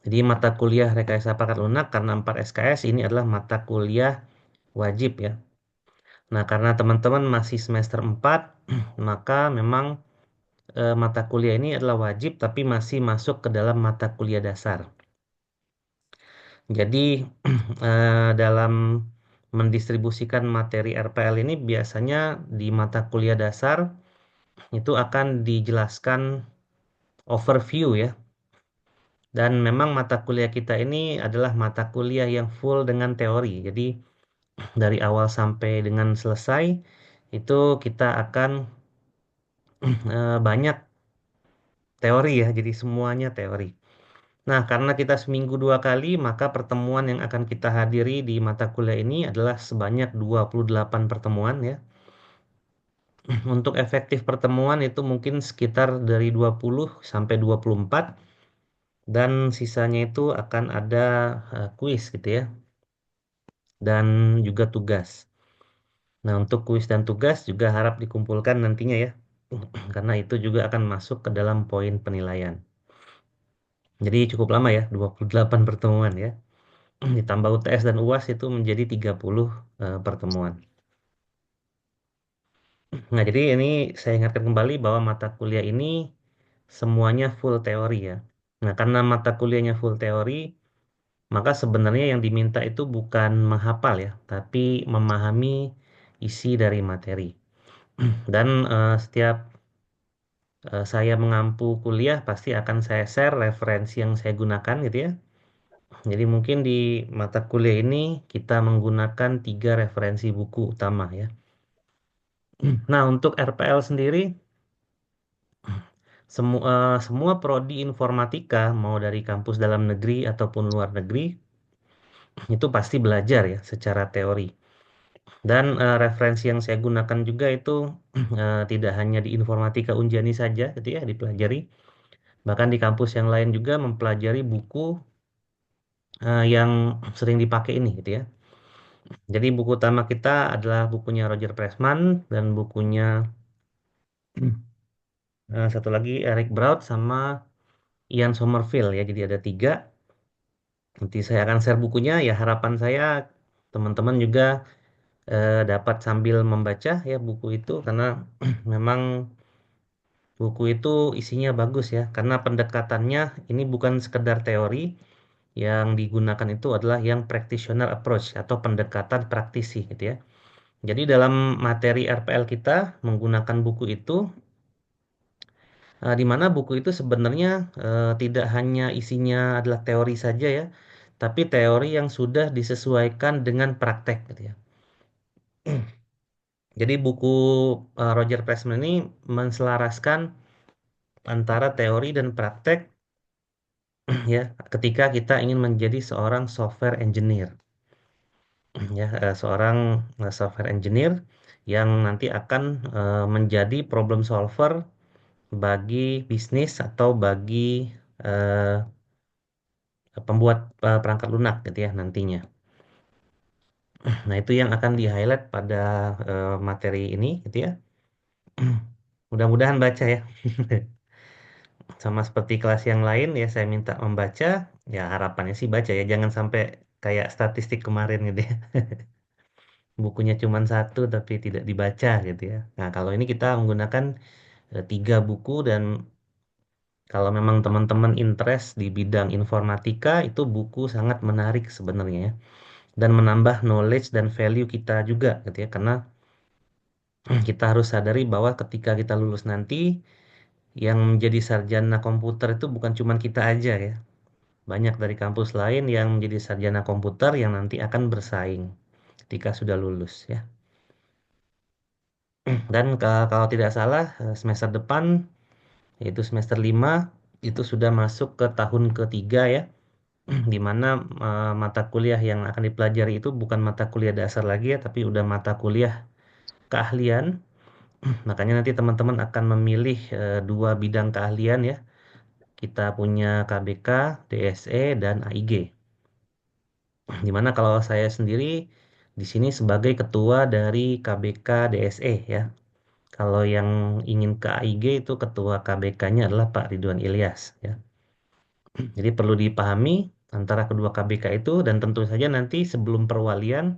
Jadi mata kuliah rekayasa perangkat lunak karena 4 SKS ini adalah mata kuliah wajib ya. Nah, karena teman-teman masih semester 4, maka memang mata kuliah ini adalah wajib tapi masih masuk ke dalam mata kuliah dasar. Jadi dalam mendistribusikan materi RPL ini biasanya di mata kuliah dasar itu akan dijelaskan overview ya. Dan memang mata kuliah kita ini adalah mata kuliah yang full dengan teori. Jadi dari awal sampai dengan selesai itu kita akan banyak teori ya. Jadi semuanya teori. Nah, karena kita seminggu 2 kali, maka pertemuan yang akan kita hadiri di mata kuliah ini adalah sebanyak 28 pertemuan ya. Untuk efektif pertemuan itu mungkin sekitar dari 20 sampai 24 dan sisanya itu akan ada kuis gitu ya dan juga tugas. Nah, untuk kuis dan tugas juga harap dikumpulkan nantinya ya. Karena itu juga akan masuk ke dalam poin penilaian. Jadi cukup lama ya, 28 pertemuan ya. Ditambah UTS dan UAS itu menjadi 30 pertemuan. Nah, jadi ini saya ingatkan kembali bahwa mata kuliah ini semuanya full teori ya. Nah, karena mata kuliahnya full teori, maka sebenarnya yang diminta itu bukan menghafal ya, tapi memahami isi dari materi. Dan setiap saya mengampu kuliah, pasti akan saya share referensi yang saya gunakan gitu ya. Jadi mungkin di mata kuliah ini kita menggunakan 3 referensi buku utama ya. Nah, untuk RPL sendiri, semua prodi informatika, mau dari kampus dalam negeri ataupun luar negeri, itu pasti belajar ya secara teori. Dan referensi yang saya gunakan juga itu tidak hanya di informatika Unjani saja, gitu ya, dipelajari. Bahkan di kampus yang lain juga mempelajari buku yang sering dipakai ini, gitu ya. Jadi buku utama kita adalah bukunya Roger Pressman dan bukunya satu lagi Eric Braud sama Ian Somerville ya. Jadi ada 3. Nanti saya akan share bukunya. Ya harapan saya teman-teman juga dapat sambil membaca ya buku itu karena memang buku itu isinya bagus ya. Karena pendekatannya ini bukan sekedar teori, yang digunakan itu adalah yang practitioner approach atau pendekatan praktisi gitu ya. Jadi dalam materi RPL kita menggunakan buku itu, di mana buku itu sebenarnya tidak hanya isinya adalah teori saja ya, tapi teori yang sudah disesuaikan dengan praktek gitu ya. Jadi buku Roger Pressman ini menselaraskan antara teori dan praktek ya ketika kita ingin menjadi seorang software engineer ya seorang software engineer yang nanti akan menjadi problem solver bagi bisnis atau bagi eh, pembuat perangkat lunak gitu ya nantinya. Nah, itu yang akan di-highlight pada materi ini gitu ya. Mudah-mudahan baca ya. Sama seperti kelas yang lain ya saya minta membaca, ya harapannya sih baca ya, jangan sampai kayak statistik kemarin gitu ya. Bukunya cuma satu tapi tidak dibaca gitu ya. Nah, kalau ini kita menggunakan 3 buku dan kalau memang teman-teman interest di bidang informatika itu buku sangat menarik sebenarnya ya. Dan menambah knowledge dan value kita juga gitu ya karena kita harus sadari bahwa ketika kita lulus nanti yang menjadi sarjana komputer itu bukan cuma kita aja ya. Banyak dari kampus lain yang menjadi sarjana komputer yang nanti akan bersaing ketika sudah lulus ya. Dan kalau tidak salah semester depan yaitu semester 5 itu sudah masuk ke tahun ketiga ya, di mana mata kuliah yang akan dipelajari itu bukan mata kuliah dasar lagi ya, tapi udah mata kuliah keahlian. Makanya nanti teman-teman akan memilih 2 bidang keahlian ya. Kita punya KBK, DSE, dan AIG. Dimana kalau saya sendiri di sini sebagai ketua dari KBK DSE ya. Kalau yang ingin ke AIG itu ketua KBK-nya adalah Pak Ridwan Ilyas ya. Jadi perlu dipahami antara kedua KBK itu, dan tentu saja nanti sebelum perwalian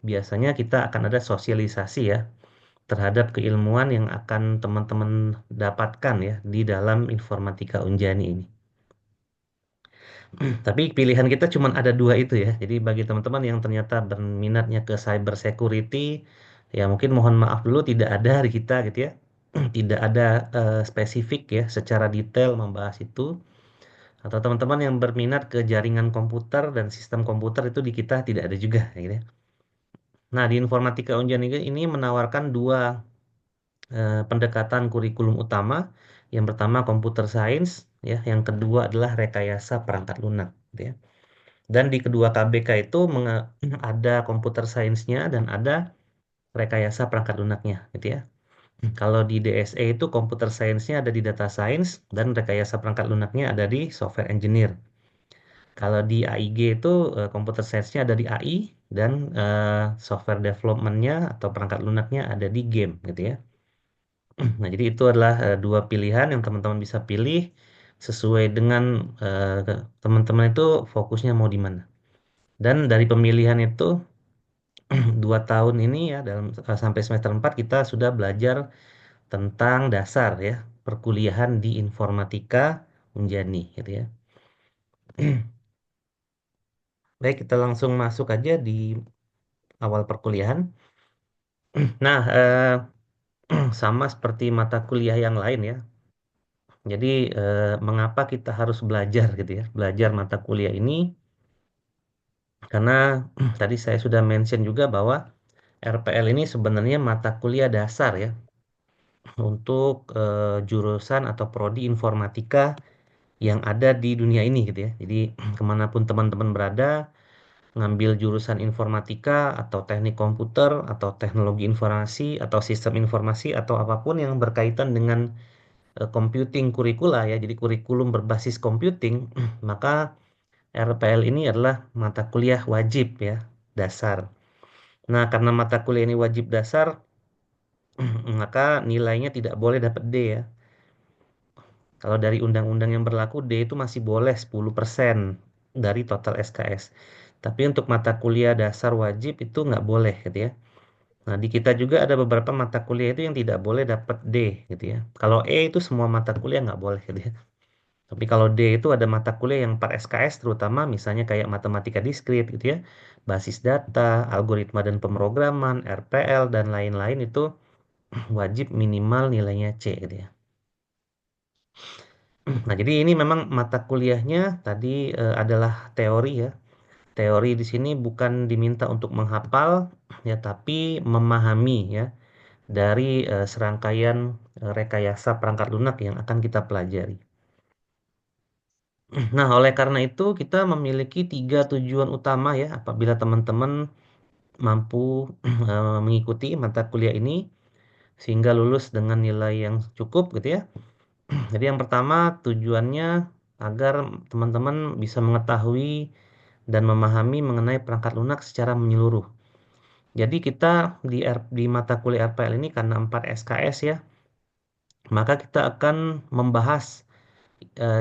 biasanya kita akan ada sosialisasi ya terhadap keilmuan yang akan teman-teman dapatkan ya di dalam informatika Unjani ini. Tapi pilihan kita cuma ada dua itu ya. Jadi bagi teman-teman yang ternyata berminatnya ke cyber security, ya mungkin mohon maaf dulu tidak ada di kita gitu ya. Tidak ada spesifik ya secara detail membahas itu. Atau teman-teman yang berminat ke jaringan komputer dan sistem komputer itu di kita tidak ada juga gitu ya. Nah, di Informatika Unjan ini menawarkan dua pendekatan kurikulum utama. Yang pertama computer science ya, yang kedua adalah rekayasa perangkat lunak gitu ya. Dan di kedua KBK itu ada computer science-nya dan ada rekayasa perangkat lunaknya gitu ya. Kalau di DSE itu computer science-nya ada di data science dan rekayasa perangkat lunaknya ada di software engineer. Kalau di AIG itu computer science-nya ada di AI dan software development-nya atau perangkat lunaknya ada di game gitu ya. Nah, jadi itu adalah dua pilihan yang teman-teman bisa pilih sesuai dengan teman-teman itu fokusnya mau di mana. Dan dari pemilihan itu 2 tahun ini ya dalam sampai semester 4 kita sudah belajar tentang dasar ya perkuliahan di informatika Unjani gitu ya. Baik, kita langsung masuk aja di awal perkuliahan. Nah, sama seperti mata kuliah yang lain ya. Jadi, mengapa kita harus belajar gitu ya? Belajar mata kuliah ini karena tadi saya sudah mention juga bahwa RPL ini sebenarnya mata kuliah dasar ya untuk jurusan atau prodi informatika yang ada di dunia ini gitu ya. Jadi kemanapun teman-teman berada, ngambil jurusan informatika atau teknik komputer atau teknologi informasi atau sistem informasi atau apapun yang berkaitan dengan computing kurikula ya, jadi kurikulum berbasis computing, maka RPL ini adalah mata kuliah wajib ya, dasar. Nah, karena mata kuliah ini wajib dasar, maka nilainya tidak boleh dapat D ya. Kalau dari undang-undang yang berlaku, D itu masih boleh 10% dari total SKS. Tapi untuk mata kuliah dasar wajib itu nggak boleh gitu ya. Nah, di kita juga ada beberapa mata kuliah itu yang tidak boleh dapat D gitu ya. Kalau E itu semua mata kuliah nggak boleh gitu ya. Tapi kalau D itu ada mata kuliah yang 4 SKS terutama misalnya kayak matematika diskrit gitu ya, basis data, algoritma dan pemrograman, RPL dan lain-lain itu wajib minimal nilainya C gitu ya. Nah, jadi ini memang mata kuliahnya tadi adalah teori ya. Teori di sini bukan diminta untuk menghafal ya, tapi memahami ya dari serangkaian rekayasa perangkat lunak yang akan kita pelajari. Nah, oleh karena itu kita memiliki tiga tujuan utama ya apabila teman-teman mampu mengikuti mata kuliah ini sehingga lulus dengan nilai yang cukup gitu ya. Jadi yang pertama tujuannya agar teman-teman bisa mengetahui dan memahami mengenai perangkat lunak secara menyeluruh. Jadi kita di mata kuliah RPL ini karena 4 SKS ya, maka kita akan membahas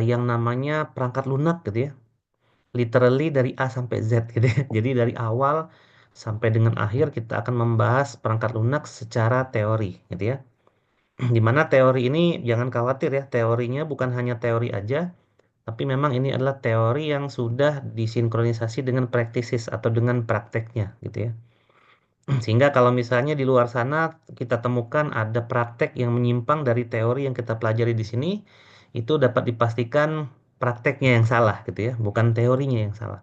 yang namanya perangkat lunak gitu ya. Literally dari A sampai Z gitu ya. Jadi dari awal sampai dengan akhir kita akan membahas perangkat lunak secara teori gitu ya. Di mana teori ini jangan khawatir ya, teorinya bukan hanya teori aja, tapi memang ini adalah teori yang sudah disinkronisasi dengan practices atau dengan prakteknya gitu ya. Sehingga kalau misalnya di luar sana kita temukan ada praktek yang menyimpang dari teori yang kita pelajari di sini, itu dapat dipastikan prakteknya yang salah gitu ya, bukan teorinya yang salah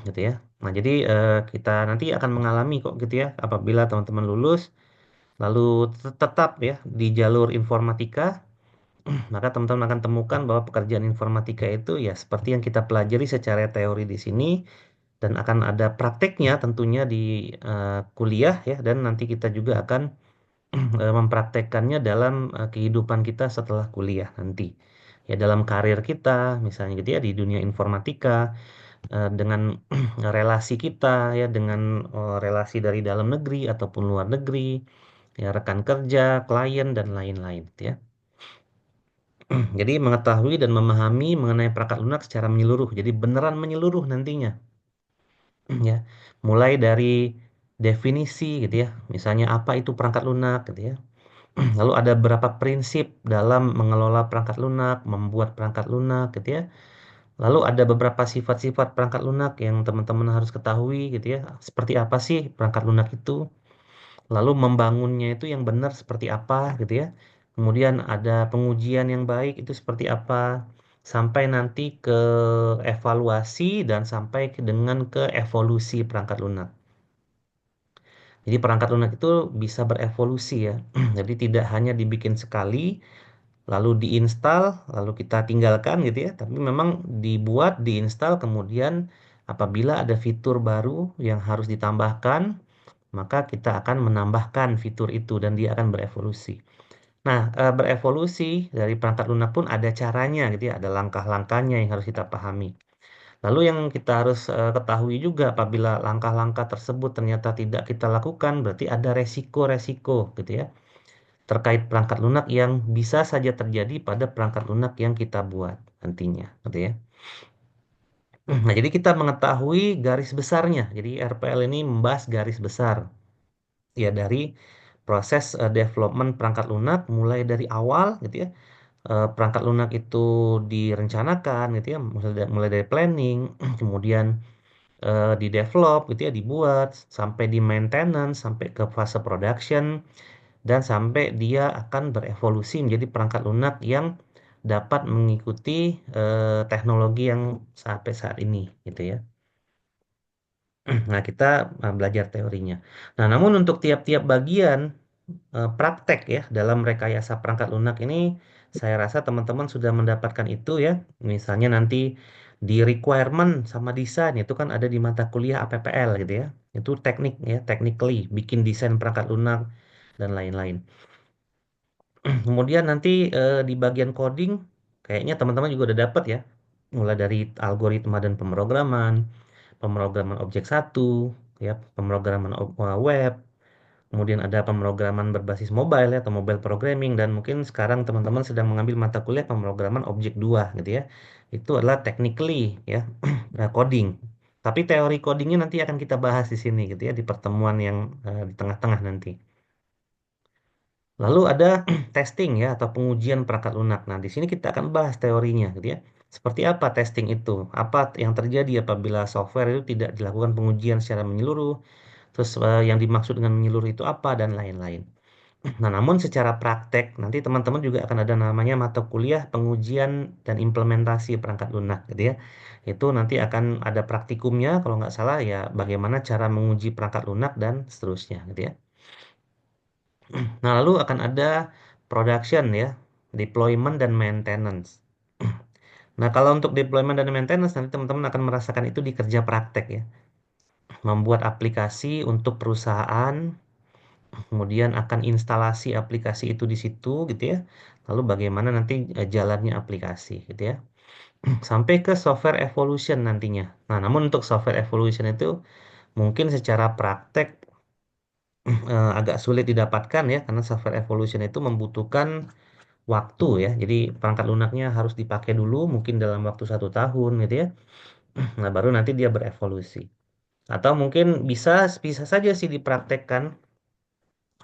gitu ya. Nah, jadi kita nanti akan mengalami kok gitu ya apabila teman-teman lulus lalu tetap ya di jalur informatika, maka teman-teman akan temukan bahwa pekerjaan informatika itu ya seperti yang kita pelajari secara teori di sini dan akan ada prakteknya tentunya di kuliah ya, dan nanti kita juga akan mempraktekkannya dalam kehidupan kita setelah kuliah nanti. Ya dalam karir kita misalnya gitu ya di dunia informatika dengan relasi kita ya dengan relasi dari dalam negeri ataupun luar negeri, ya rekan kerja, klien dan lain-lain gitu ya. Jadi mengetahui dan memahami mengenai perangkat lunak secara menyeluruh. Jadi beneran menyeluruh nantinya, ya. Mulai dari definisi gitu ya. Misalnya apa itu perangkat lunak gitu ya. Lalu ada beberapa prinsip dalam mengelola perangkat lunak, membuat perangkat lunak gitu ya. Lalu ada beberapa sifat-sifat perangkat lunak yang teman-teman harus ketahui gitu ya. Seperti apa sih perangkat lunak itu? Lalu membangunnya itu yang benar seperti apa gitu ya. Kemudian ada pengujian yang baik itu seperti apa. Sampai nanti ke evaluasi dan sampai dengan ke evolusi perangkat lunak. Jadi perangkat lunak itu bisa berevolusi ya. Jadi tidak hanya dibikin sekali, lalu diinstal, lalu kita tinggalkan gitu ya. Tapi memang dibuat, diinstal, kemudian apabila ada fitur baru yang harus ditambahkan, maka kita akan menambahkan fitur itu dan dia akan berevolusi. Nah, berevolusi dari perangkat lunak pun ada caranya gitu ya, ada langkah-langkahnya yang harus kita pahami. Lalu yang kita harus ketahui juga apabila langkah-langkah tersebut ternyata tidak kita lakukan, berarti ada resiko-resiko gitu ya terkait perangkat lunak yang bisa saja terjadi pada perangkat lunak yang kita buat nantinya, gitu ya. Nah, jadi kita mengetahui garis besarnya. Jadi RPL ini membahas garis besar ya dari proses development perangkat lunak mulai dari awal gitu ya. Perangkat lunak itu direncanakan gitu ya, mulai dari planning, kemudian di develop gitu ya, dibuat sampai di maintenance, sampai ke fase production dan sampai dia akan berevolusi menjadi perangkat lunak yang dapat mengikuti teknologi yang sampai saat ini gitu ya. Nah, kita belajar teorinya. Nah, namun untuk tiap-tiap bagian praktek ya dalam rekayasa perangkat lunak ini saya rasa teman-teman sudah mendapatkan itu ya. Misalnya nanti di requirement sama desain itu kan ada di mata kuliah APPL gitu ya. Itu teknik ya, technically bikin desain perangkat lunak dan lain-lain. Kemudian nanti di bagian coding, kayaknya teman-teman juga udah dapat ya, mulai dari algoritma dan pemrograman, pemrograman objek satu, ya, pemrograman web, kemudian ada pemrograman berbasis mobile ya, atau mobile programming, dan mungkin sekarang teman-teman sedang mengambil mata kuliah pemrograman objek 2 gitu ya. Itu adalah technically ya, coding. Tapi teori codingnya nanti akan kita bahas di sini gitu ya, di pertemuan yang di tengah-tengah nanti. Lalu ada testing ya atau pengujian perangkat lunak. Nah, di sini kita akan bahas teorinya gitu ya. Seperti apa testing itu? Apa yang terjadi apabila software itu tidak dilakukan pengujian secara menyeluruh? Terus yang dimaksud dengan menyeluruh itu apa dan lain-lain. Nah, namun secara praktek nanti teman-teman juga akan ada namanya mata kuliah pengujian dan implementasi perangkat lunak gitu ya. Itu nanti akan ada praktikumnya kalau nggak salah ya bagaimana cara menguji perangkat lunak dan seterusnya gitu ya. Nah, lalu akan ada production ya, deployment dan maintenance. Nah, kalau untuk deployment dan maintenance nanti teman-teman akan merasakan itu di kerja praktek ya. Membuat aplikasi untuk perusahaan, kemudian akan instalasi aplikasi itu di situ gitu ya. Lalu bagaimana nanti jalannya aplikasi gitu ya. Sampai ke software evolution nantinya. Nah, namun untuk software evolution itu mungkin secara praktek agak sulit didapatkan ya karena software evolution itu membutuhkan waktu ya. Jadi perangkat lunaknya harus dipakai dulu mungkin dalam waktu 1 tahun gitu ya. Nah, baru nanti dia berevolusi. Atau mungkin bisa bisa saja sih dipraktekkan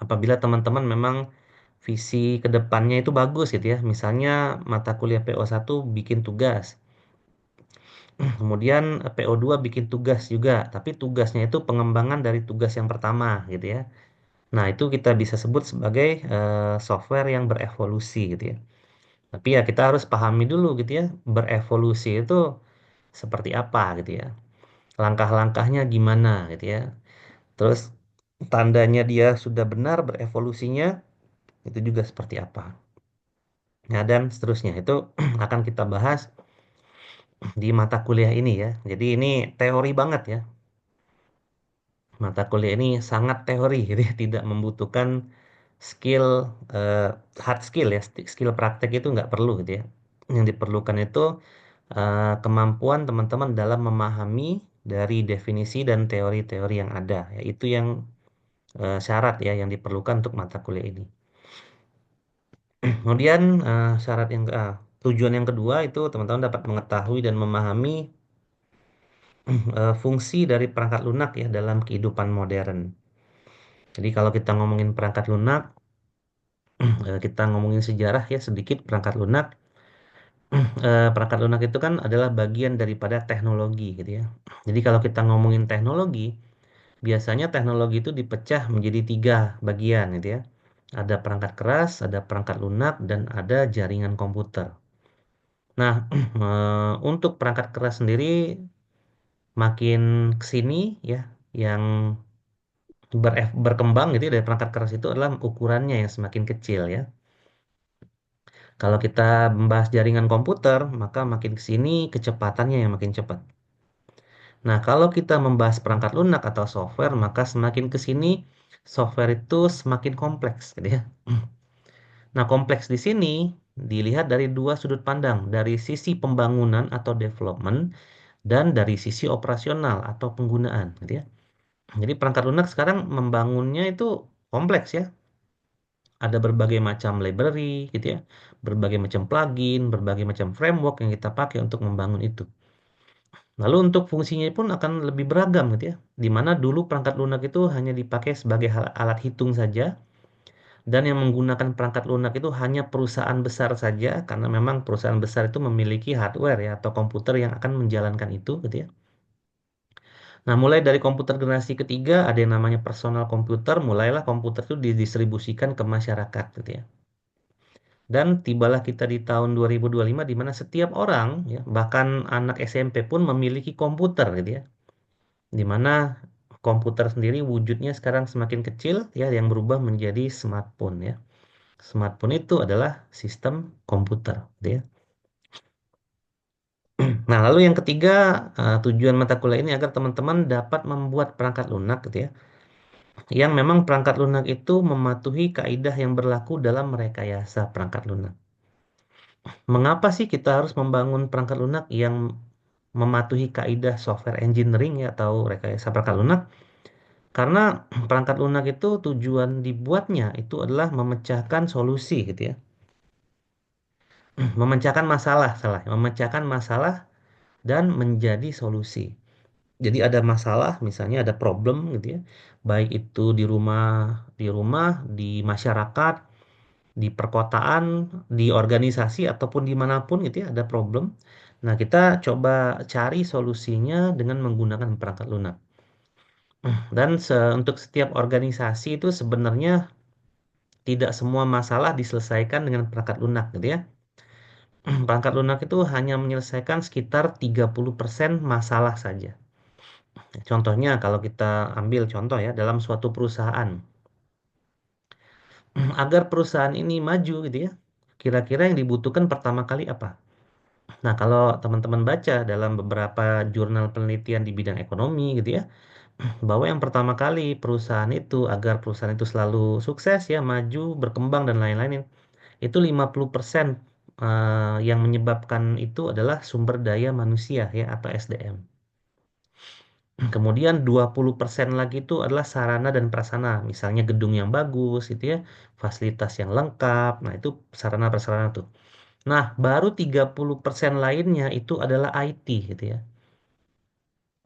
apabila teman-teman memang visi ke depannya itu bagus gitu ya. Misalnya mata kuliah PO1 bikin tugas. Kemudian PO2 bikin tugas juga, tapi tugasnya itu pengembangan dari tugas yang pertama gitu ya. Nah, itu kita bisa sebut sebagai software yang berevolusi gitu ya. Tapi ya kita harus pahami dulu gitu ya, berevolusi itu seperti apa gitu ya. Langkah-langkahnya gimana gitu ya. Terus tandanya dia sudah benar berevolusinya itu juga seperti apa. Nah, dan seterusnya itu akan kita bahas di mata kuliah ini ya. Jadi ini teori banget ya. Mata kuliah ini sangat teori gitu ya, tidak membutuhkan skill eh, hard skill ya, skill praktek itu nggak perlu gitu ya. Yang diperlukan itu kemampuan teman-teman dalam memahami dari definisi dan teori-teori yang ada. Ya, itu yang syarat ya yang diperlukan untuk mata kuliah ini. Kemudian tujuan yang kedua itu teman-teman dapat mengetahui dan memahami fungsi dari perangkat lunak ya dalam kehidupan modern. Jadi kalau kita ngomongin perangkat lunak, kita ngomongin sejarah ya sedikit perangkat lunak. Perangkat lunak itu kan adalah bagian daripada teknologi gitu ya. Jadi kalau kita ngomongin teknologi, biasanya teknologi itu dipecah menjadi tiga bagian gitu ya. Ada perangkat keras, ada perangkat lunak, dan ada jaringan komputer. Nah, untuk perangkat keras sendiri makin kesini ya, yang berkembang gitu ya, dari perangkat keras itu adalah ukurannya yang semakin kecil ya. Kalau kita membahas jaringan komputer, maka makin kesini kecepatannya yang makin cepat. Nah, kalau kita membahas perangkat lunak atau software, maka semakin ke sini software itu semakin kompleks, gitu ya. Nah, kompleks di sini dilihat dari dua sudut pandang, dari sisi pembangunan atau development dan dari sisi operasional atau penggunaan, gitu ya. Jadi perangkat lunak sekarang membangunnya itu kompleks ya. Ada berbagai macam library, gitu ya, berbagai macam plugin, berbagai macam framework yang kita pakai untuk membangun itu. Lalu untuk fungsinya pun akan lebih beragam gitu ya. Di mana dulu perangkat lunak itu hanya dipakai sebagai alat hitung saja dan yang menggunakan perangkat lunak itu hanya perusahaan besar saja karena memang perusahaan besar itu memiliki hardware ya atau komputer yang akan menjalankan itu gitu ya. Nah, mulai dari komputer generasi ketiga ada yang namanya personal komputer, mulailah komputer itu didistribusikan ke masyarakat gitu ya. Dan tibalah kita di tahun 2025 di mana setiap orang ya, bahkan anak SMP pun memiliki komputer gitu ya. Di mana komputer sendiri wujudnya sekarang semakin kecil ya yang berubah menjadi smartphone ya. Smartphone itu adalah sistem komputer gitu ya. Nah, lalu yang ketiga, tujuan mata kuliah ini agar teman-teman dapat membuat perangkat lunak gitu ya. Yang memang perangkat lunak itu mematuhi kaidah yang berlaku dalam merekayasa perangkat lunak. Mengapa sih kita harus membangun perangkat lunak yang mematuhi kaidah software engineering ya atau rekayasa perangkat lunak? Karena perangkat lunak itu tujuan dibuatnya itu adalah memecahkan solusi gitu ya. Memecahkan masalah, salah. Memecahkan masalah dan menjadi solusi. Jadi ada masalah, misalnya ada problem gitu ya. Baik itu di rumah, di masyarakat, di perkotaan, di organisasi ataupun dimanapun gitu ya ada problem. Nah, kita coba cari solusinya dengan menggunakan perangkat lunak. Dan untuk setiap organisasi itu sebenarnya tidak semua masalah diselesaikan dengan perangkat lunak gitu ya. Perangkat lunak itu hanya menyelesaikan sekitar 30% masalah saja. Contohnya kalau kita ambil contoh ya dalam suatu perusahaan. Agar perusahaan ini maju gitu ya. Kira-kira yang dibutuhkan pertama kali apa? Nah, kalau teman-teman baca dalam beberapa jurnal penelitian di bidang ekonomi gitu ya, bahwa yang pertama kali perusahaan itu agar perusahaan itu selalu sukses ya, maju, berkembang dan lain-lain itu 50% yang menyebabkan itu adalah sumber daya manusia ya atau SDM. Kemudian 20% lagi itu adalah sarana dan prasarana, misalnya gedung yang bagus gitu ya, fasilitas yang lengkap. Nah, itu sarana prasarana tuh. Nah, baru 30% lainnya itu adalah IT gitu ya.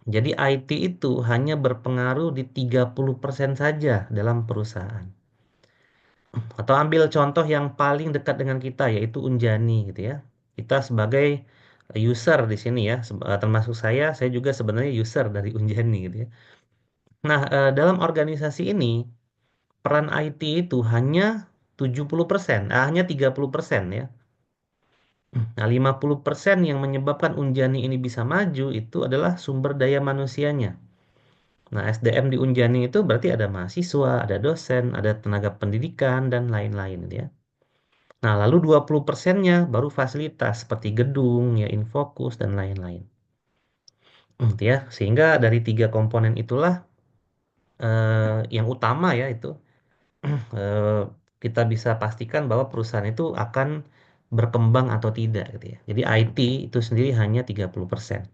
Jadi IT itu hanya berpengaruh di 30% saja dalam perusahaan. Atau ambil contoh yang paling dekat dengan kita yaitu Unjani gitu ya. Kita sebagai user di sini ya, termasuk saya juga sebenarnya user dari Unjani gitu ya. Nah, dalam organisasi ini peran IT itu hanya 70%, hanya 30% ya. Nah, 50% yang menyebabkan Unjani ini bisa maju itu adalah sumber daya manusianya. Nah, SDM di Unjani itu berarti ada mahasiswa, ada dosen, ada tenaga pendidikan, dan lain-lain gitu ya. Nah, lalu 20%-nya baru fasilitas seperti gedung, ya, infokus, dan lain-lain. Gitu ya. Sehingga dari tiga komponen itulah yang utama ya itu eh, kita bisa pastikan bahwa perusahaan itu akan berkembang atau tidak gitu ya. Jadi IT itu sendiri hanya 30%.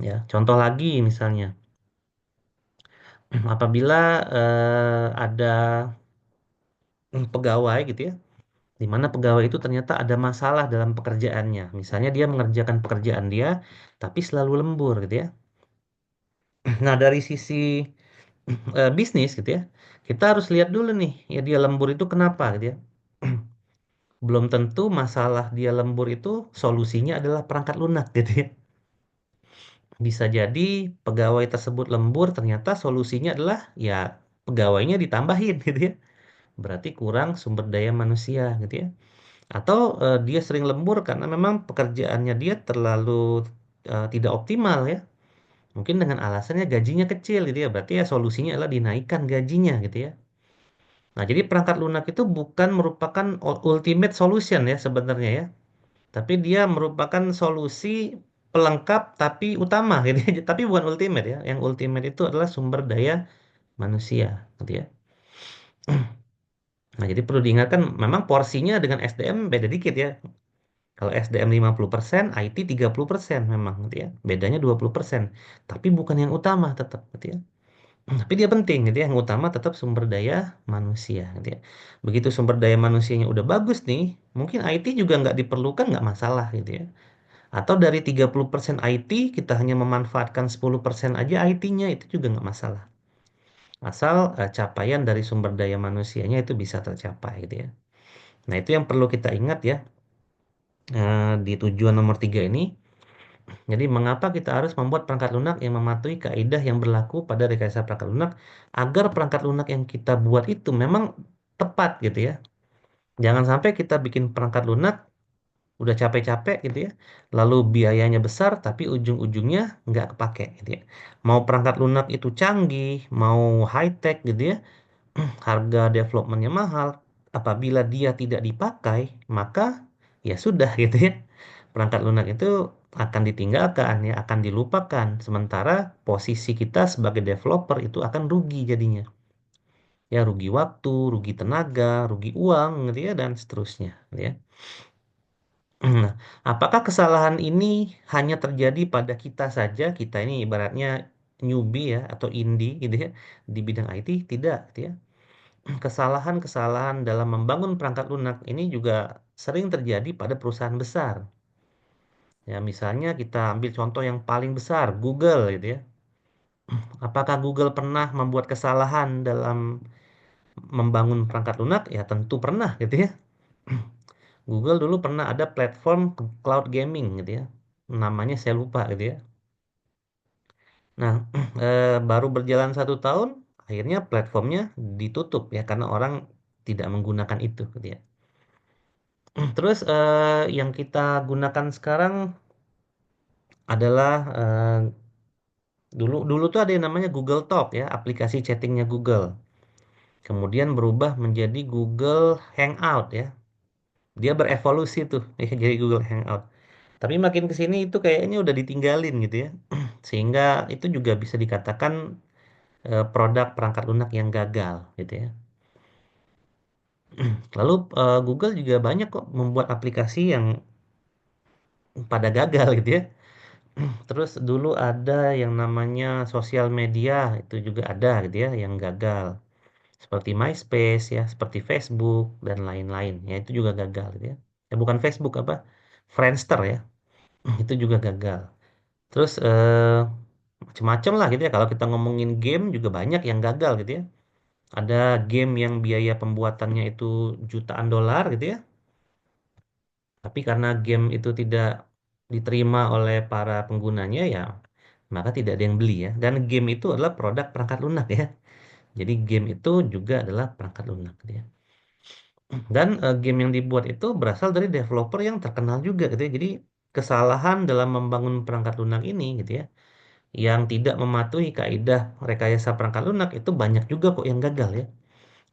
Ya, contoh lagi misalnya apabila ada pegawai gitu ya di mana pegawai itu ternyata ada masalah dalam pekerjaannya. Misalnya dia mengerjakan pekerjaan dia, tapi selalu lembur gitu ya. Nah, dari sisi bisnis gitu ya, kita harus lihat dulu nih, ya dia lembur itu kenapa gitu ya. Belum tentu masalah dia lembur itu solusinya adalah perangkat lunak gitu ya. Bisa jadi pegawai tersebut lembur, ternyata solusinya adalah ya pegawainya ditambahin gitu ya. Berarti kurang sumber daya manusia gitu ya. Atau dia sering lembur karena memang pekerjaannya dia terlalu tidak optimal ya. Mungkin dengan alasannya gajinya kecil gitu ya. Berarti ya solusinya adalah dinaikkan gajinya gitu ya. Nah, jadi perangkat lunak itu bukan merupakan ultimate solution ya sebenarnya ya. Tapi dia merupakan solusi pelengkap tapi utama gitu ya. Tapi bukan ultimate ya. Yang ultimate itu adalah sumber daya manusia gitu ya. Nah, jadi perlu diingatkan memang porsinya dengan SDM beda dikit ya. Kalau SDM 50%, IT 30% memang gitu ya. Bedanya 20%. Tapi bukan yang utama tetap gitu ya. Tapi dia penting gitu ya. Yang utama tetap sumber daya manusia gitu ya. Begitu sumber daya manusianya udah bagus nih, mungkin IT juga nggak diperlukan, nggak masalah gitu ya. Atau dari 30% IT, kita hanya memanfaatkan 10% aja IT-nya, itu juga nggak masalah. Asal capaian dari sumber daya manusianya itu bisa tercapai gitu ya. Nah, itu yang perlu kita ingat ya, di tujuan nomor 3 ini. Jadi, mengapa kita harus membuat perangkat lunak yang mematuhi kaidah yang berlaku pada rekayasa perangkat lunak agar perangkat lunak yang kita buat itu memang tepat gitu ya. Jangan sampai kita bikin perangkat lunak udah capek-capek gitu ya, lalu biayanya besar tapi ujung-ujungnya nggak kepake gitu ya. Mau perangkat lunak itu canggih, mau high tech gitu ya, harga developmentnya mahal, apabila dia tidak dipakai, maka ya sudah gitu ya. Perangkat lunak itu akan ditinggalkan ya, akan dilupakan. Sementara posisi kita sebagai developer itu akan rugi jadinya. Ya rugi waktu, rugi tenaga, rugi uang gitu ya dan seterusnya gitu ya. Nah, apakah kesalahan ini hanya terjadi pada kita saja? Kita ini ibaratnya newbie ya atau indie gitu ya di bidang IT? Tidak, gitu ya. Kesalahan-kesalahan dalam membangun perangkat lunak ini juga sering terjadi pada perusahaan besar. Ya, misalnya kita ambil contoh yang paling besar, Google gitu ya. Apakah Google pernah membuat kesalahan dalam membangun perangkat lunak? Ya, tentu pernah gitu ya. Google dulu pernah ada platform cloud gaming gitu ya. Namanya saya lupa gitu ya. Nah, baru berjalan 1 tahun, akhirnya platformnya ditutup ya karena orang tidak menggunakan itu gitu ya. Terus yang kita gunakan sekarang adalah dulu dulu tuh ada yang namanya Google Talk ya, aplikasi chattingnya Google. Kemudian berubah menjadi Google Hangout ya. Dia berevolusi tuh ya, jadi Google Hangout. Tapi makin ke sini itu kayaknya udah ditinggalin gitu ya. Sehingga itu juga bisa dikatakan produk perangkat lunak yang gagal gitu ya. Lalu Google juga banyak kok membuat aplikasi yang pada gagal gitu ya. Terus dulu ada yang namanya sosial media itu juga ada gitu ya yang gagal. Seperti MySpace ya, seperti Facebook dan lain-lain. Ya itu juga gagal gitu ya. Ya bukan Facebook apa? Friendster ya. Itu juga gagal. Terus macam-macam lah gitu ya. Kalau kita ngomongin game juga banyak yang gagal gitu ya. Ada game yang biaya pembuatannya itu jutaan dolar gitu ya. Tapi karena game itu tidak diterima oleh para penggunanya ya, maka tidak ada yang beli ya. Dan game itu adalah produk perangkat lunak ya. Jadi game itu juga adalah perangkat lunak gitu ya. Dan game yang dibuat itu berasal dari developer yang terkenal juga gitu ya. Jadi kesalahan dalam membangun perangkat lunak ini gitu ya, yang tidak mematuhi kaidah rekayasa perangkat lunak itu banyak juga kok yang gagal ya.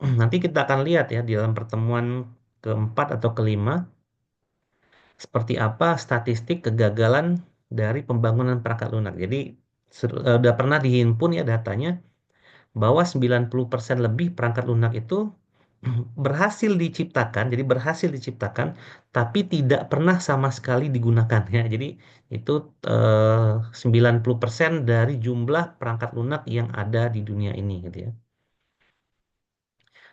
Nanti kita akan lihat ya di dalam pertemuan keempat atau kelima seperti apa statistik kegagalan dari pembangunan perangkat lunak. Jadi sudah pernah dihimpun ya datanya bahwa 90% lebih perangkat lunak itu berhasil diciptakan, jadi berhasil diciptakan, tapi tidak pernah sama sekali digunakan ya. Jadi itu 90% dari jumlah perangkat lunak yang ada di dunia ini gitu ya.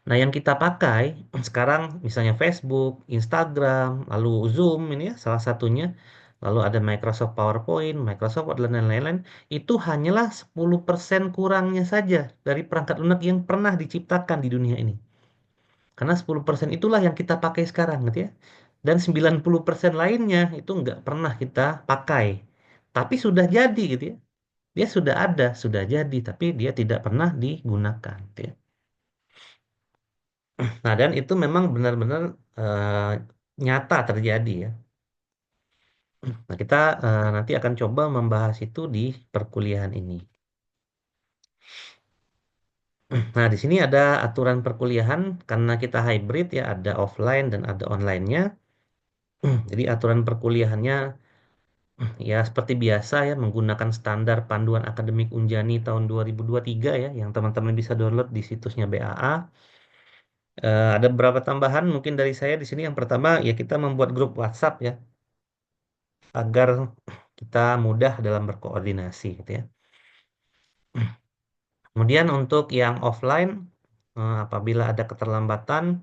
Nah, yang kita pakai sekarang misalnya Facebook, Instagram, lalu Zoom ini ya salah satunya, lalu ada Microsoft PowerPoint, Microsoft Word, dan lain-lain, itu hanyalah 10% kurangnya saja dari perangkat lunak yang pernah diciptakan di dunia ini. Karena 10% itulah yang kita pakai sekarang gitu ya. Dan 90% lainnya itu nggak pernah kita pakai. Tapi sudah jadi gitu ya. Dia sudah ada, sudah jadi, tapi dia tidak pernah digunakan gitu ya. Nah, dan itu memang benar-benar nyata terjadi ya. Nah, kita nanti akan coba membahas itu di perkuliahan ini. Nah, di sini ada aturan perkuliahan karena kita hybrid ya, ada offline dan ada online-nya. Jadi aturan perkuliahannya ya seperti biasa ya, menggunakan standar panduan akademik Unjani tahun 2023 ya, yang teman-teman bisa download di situsnya BAA. Ada beberapa tambahan mungkin dari saya di sini. Yang pertama ya, kita membuat grup WhatsApp ya, agar kita mudah dalam berkoordinasi gitu ya. Kemudian untuk yang offline, apabila ada keterlambatan,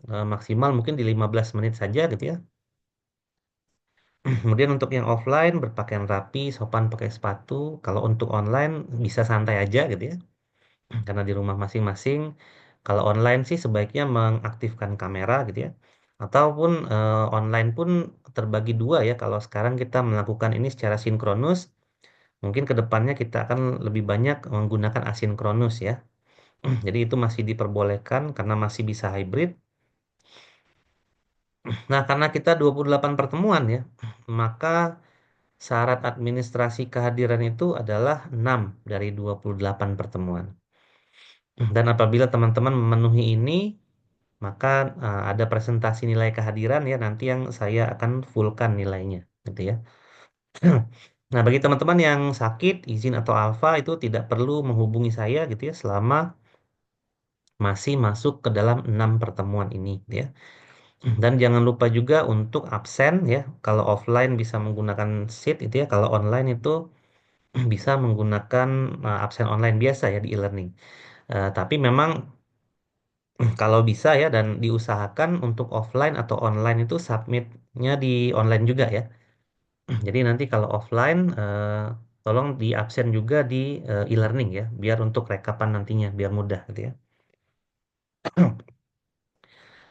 maksimal mungkin di 15 menit saja gitu ya. Kemudian untuk yang offline, berpakaian rapi, sopan pakai sepatu. Kalau untuk online bisa santai aja gitu ya, karena di rumah masing-masing. Kalau online sih sebaiknya mengaktifkan kamera gitu ya. Ataupun online pun terbagi dua ya. Kalau sekarang kita melakukan ini secara sinkronus, mungkin ke depannya kita akan lebih banyak menggunakan asinkronus ya. Jadi itu masih diperbolehkan karena masih bisa hybrid. Nah, karena kita 28 pertemuan ya, maka syarat administrasi kehadiran itu adalah 6 dari 28 pertemuan. Dan apabila teman-teman memenuhi ini, maka ada presentasi nilai kehadiran ya, nanti yang saya akan fullkan nilainya gitu ya. Nah, bagi teman-teman yang sakit, izin atau alfa itu tidak perlu menghubungi saya gitu ya, selama masih masuk ke dalam 6 pertemuan ini gitu ya. Dan jangan lupa juga untuk absen ya. Kalau offline bisa menggunakan sheet itu ya, kalau online itu bisa menggunakan absen online biasa ya di e-learning. Tapi memang kalau bisa ya, dan diusahakan untuk offline atau online itu submitnya di online juga ya. Jadi nanti kalau offline tolong di absen juga di e-learning ya, biar untuk rekapan nantinya biar mudah gitu ya.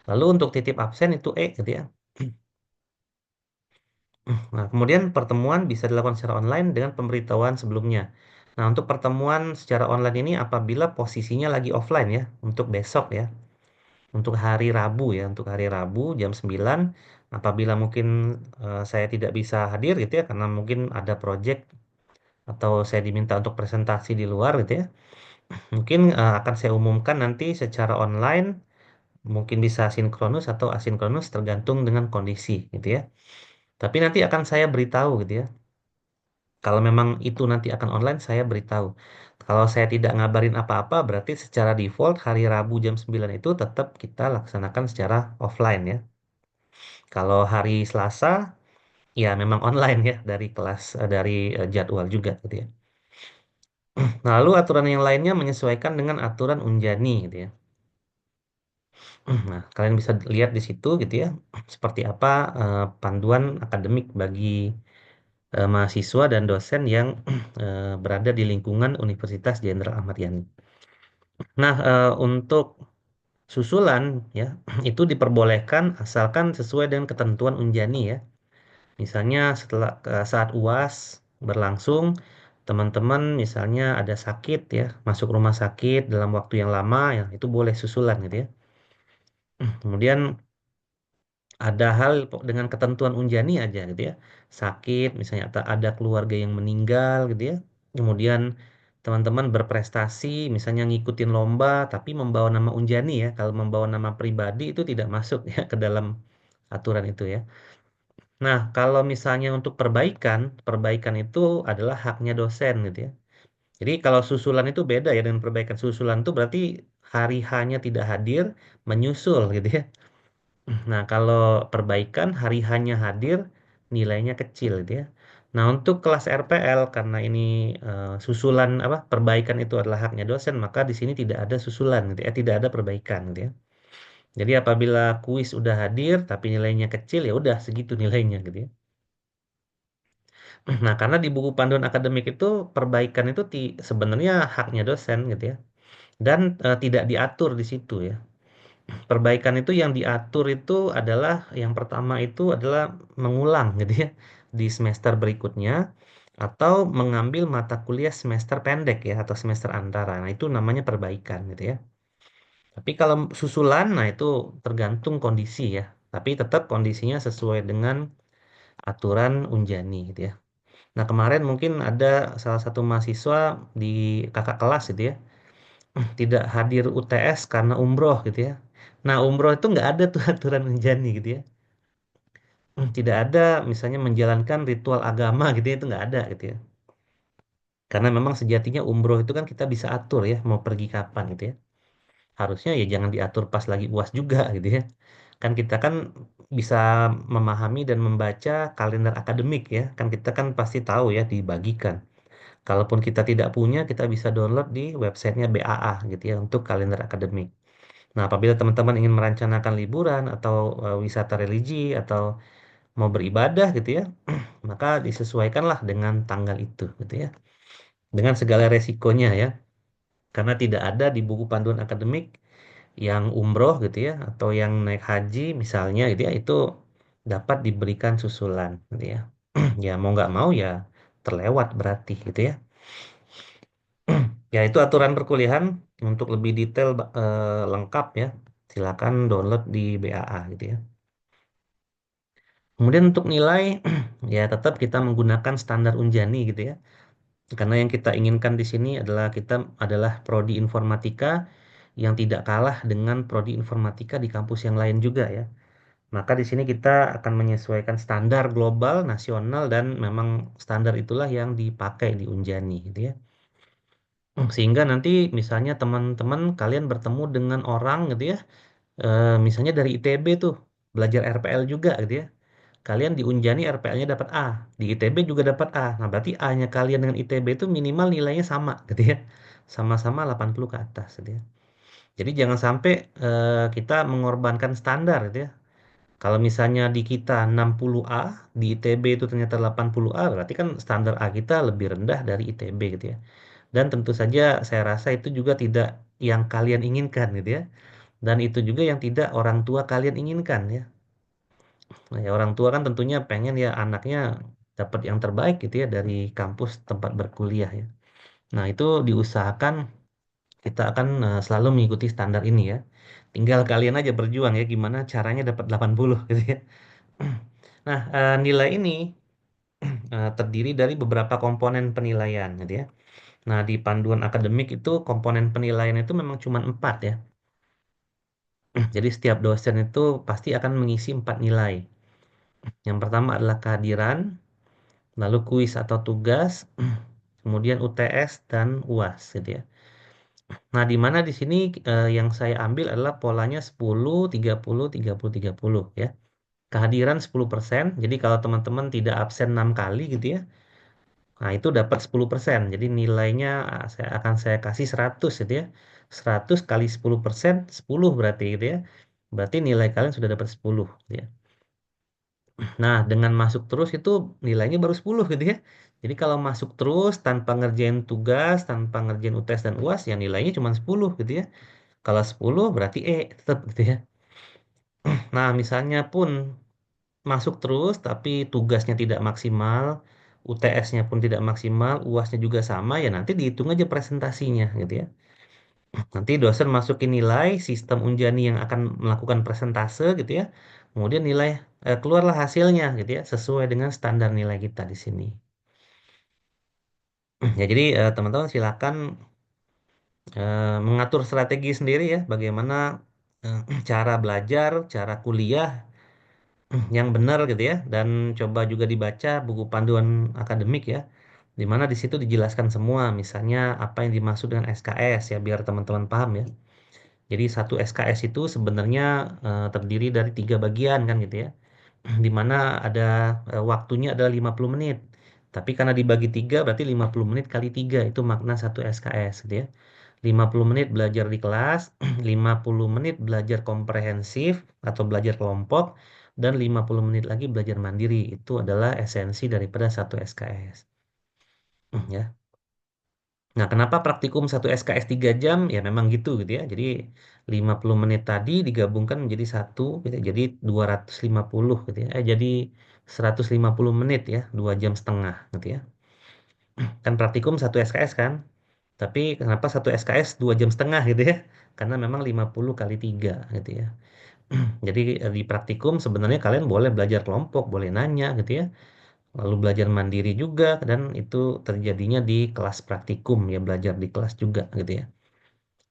Lalu untuk titip absen itu gitu ya. Nah, kemudian pertemuan bisa dilakukan secara online dengan pemberitahuan sebelumnya. Nah, untuk pertemuan secara online ini apabila posisinya lagi offline ya, untuk besok ya, untuk hari Rabu ya, untuk hari Rabu jam 9, apabila mungkin saya tidak bisa hadir gitu ya, karena mungkin ada project atau saya diminta untuk presentasi di luar gitu ya, mungkin akan saya umumkan nanti secara online, mungkin bisa sinkronus atau asinkronus tergantung dengan kondisi gitu ya. Tapi nanti akan saya beritahu gitu ya. Kalau memang itu nanti akan online, saya beritahu. Kalau saya tidak ngabarin apa-apa, berarti secara default hari Rabu jam 9 itu tetap kita laksanakan secara offline ya. Kalau hari Selasa, ya memang online ya, dari kelas, dari jadwal juga gitu ya. Nah, lalu aturan yang lainnya menyesuaikan dengan aturan Unjani gitu ya. Nah, kalian bisa lihat di situ gitu ya, seperti apa panduan akademik bagi mahasiswa dan dosen yang berada di lingkungan Universitas Jenderal Ahmad Yani. Nah, untuk susulan ya, itu diperbolehkan asalkan sesuai dengan ketentuan Unjani ya. Misalnya setelah saat UAS berlangsung, teman-teman misalnya ada sakit ya, masuk rumah sakit dalam waktu yang lama ya, itu boleh susulan gitu ya. Kemudian ada hal dengan ketentuan Unjani aja gitu ya. Sakit misalnya, atau ada keluarga yang meninggal gitu ya. Kemudian teman-teman berprestasi misalnya ngikutin lomba tapi membawa nama Unjani ya. Kalau membawa nama pribadi itu tidak masuk ya ke dalam aturan itu ya. Nah, kalau misalnya untuk perbaikan, perbaikan itu adalah haknya dosen gitu ya. Jadi kalau susulan itu beda ya dengan perbaikan. Susulan itu berarti hari hanya tidak hadir, menyusul gitu ya. Nah, kalau perbaikan hari hanya hadir, nilainya kecil gitu ya. Nah, untuk kelas RPL karena ini susulan apa perbaikan itu adalah haknya dosen, maka di sini tidak ada susulan gitu ya, tidak ada perbaikan gitu ya. Jadi apabila kuis udah hadir tapi nilainya kecil ya udah segitu nilainya gitu ya. Nah, karena di buku panduan akademik itu perbaikan itu sebenarnya haknya dosen gitu ya. Dan tidak diatur di situ ya. Perbaikan itu yang diatur itu adalah yang pertama itu adalah mengulang gitu ya di semester berikutnya atau mengambil mata kuliah semester pendek ya atau semester antara. Nah, itu namanya perbaikan gitu ya. Tapi kalau susulan nah itu tergantung kondisi ya. Tapi tetap kondisinya sesuai dengan aturan Unjani gitu ya. Nah, kemarin mungkin ada salah satu mahasiswa di kakak kelas gitu ya, tidak hadir UTS karena umroh gitu ya. Nah, umroh itu nggak ada tuh aturan Unjani gitu ya. Tidak ada misalnya menjalankan ritual agama gitu ya, itu nggak ada gitu ya. Karena memang sejatinya umroh itu kan kita bisa atur ya, mau pergi kapan gitu ya. Harusnya ya jangan diatur pas lagi UAS juga gitu ya. Kan kita kan bisa memahami dan membaca kalender akademik ya. Kan kita kan pasti tahu ya dibagikan. Kalaupun kita tidak punya, kita bisa download di websitenya BAA gitu ya untuk kalender akademik. Nah, apabila teman-teman ingin merencanakan liburan atau wisata religi atau mau beribadah gitu ya, maka disesuaikanlah dengan tanggal itu gitu ya. Dengan segala resikonya ya. Karena tidak ada di buku panduan akademik yang umroh gitu ya atau yang naik haji misalnya gitu ya itu dapat diberikan susulan gitu ya. Ya mau nggak mau ya terlewat berarti gitu ya. Ya, itu aturan perkuliahan untuk lebih detail lengkap ya. Silakan download di BAA gitu ya. Kemudian untuk nilai ya tetap kita menggunakan standar Unjani gitu ya. Karena yang kita inginkan di sini adalah prodi informatika yang tidak kalah dengan prodi informatika di kampus yang lain juga ya. Maka di sini kita akan menyesuaikan standar global, nasional dan memang standar itulah yang dipakai di Unjani gitu ya. Sehingga nanti misalnya teman-teman kalian bertemu dengan orang gitu ya, misalnya dari ITB tuh belajar RPL juga gitu ya. Kalian di Unjani RPL-nya dapat A, di ITB juga dapat A. Nah, berarti A-nya kalian dengan ITB itu minimal nilainya sama gitu ya. Sama-sama 80 ke atas gitu ya. Jadi jangan sampai kita mengorbankan standar gitu ya. Kalau misalnya di kita 60 A, di ITB itu ternyata 80 A, berarti kan standar A kita lebih rendah dari ITB gitu ya. Dan tentu saja saya rasa itu juga tidak yang kalian inginkan gitu ya. Dan itu juga yang tidak orang tua kalian inginkan ya. Nah, ya orang tua kan tentunya pengen ya anaknya dapat yang terbaik gitu ya dari kampus tempat berkuliah ya. Nah, itu diusahakan kita akan selalu mengikuti standar ini ya. Tinggal kalian aja berjuang ya gimana caranya dapat 80 gitu ya. Nah, nilai ini terdiri dari beberapa komponen penilaian gitu ya. Nah, di panduan akademik itu komponen penilaian itu memang cuma 4 ya. Jadi setiap dosen itu pasti akan mengisi 4 nilai. Yang pertama adalah kehadiran, lalu kuis atau tugas, kemudian UTS dan UAS gitu ya. Nah, di mana di sini yang saya ambil adalah polanya 10, 30, 30, 30 ya. Kehadiran 10%. Jadi kalau teman-teman tidak absen 6 kali gitu ya. Nah, itu dapat 10%. Jadi nilainya saya kasih 100 gitu ya. 100 kali 10%, 10 berarti gitu ya. Berarti nilai kalian sudah dapat 10 gitu ya. Nah, dengan masuk terus itu nilainya baru 10 gitu ya. Jadi kalau masuk terus tanpa ngerjain tugas, tanpa ngerjain UTS dan UAS, ya nilainya cuma 10 gitu ya. Kalau 10 berarti tetap gitu ya. Nah, misalnya pun masuk terus tapi tugasnya tidak maksimal, UTS-nya pun tidak maksimal, UAS-nya juga sama, ya nanti dihitung aja presentasinya gitu ya. Nanti dosen masukin nilai sistem Unjani yang akan melakukan presentase gitu ya. Kemudian nilai keluarlah hasilnya gitu ya, sesuai dengan standar nilai kita di sini. Ya jadi teman-teman silakan mengatur strategi sendiri ya, bagaimana cara belajar, cara kuliah yang benar gitu ya, dan coba juga dibaca buku panduan akademik ya, di mana di situ dijelaskan semua, misalnya apa yang dimaksud dengan SKS ya, biar teman-teman paham ya. Jadi satu SKS itu sebenarnya terdiri dari 3 bagian kan gitu ya. Di mana ada waktunya adalah 50 menit. Tapi karena dibagi tiga berarti 50 menit kali tiga itu makna satu SKS gitu ya. 50 menit belajar di kelas, 50 menit belajar komprehensif atau belajar kelompok, dan 50 menit lagi belajar mandiri. Itu adalah esensi daripada satu SKS. Ya. Nah, kenapa praktikum satu SKS 3 jam? Ya memang gitu ya. Jadi 50 menit tadi digabungkan menjadi satu gitu ya. Jadi 250 gitu ya. Jadi 150 menit ya, 2 jam setengah gitu ya. Kan praktikum satu SKS kan. Tapi kenapa satu SKS 2 jam setengah gitu ya? Karena memang 50 kali 3 gitu ya. Jadi di praktikum sebenarnya kalian boleh belajar kelompok, boleh nanya gitu ya. Lalu belajar mandiri juga dan itu terjadinya di kelas praktikum ya, belajar di kelas juga gitu ya.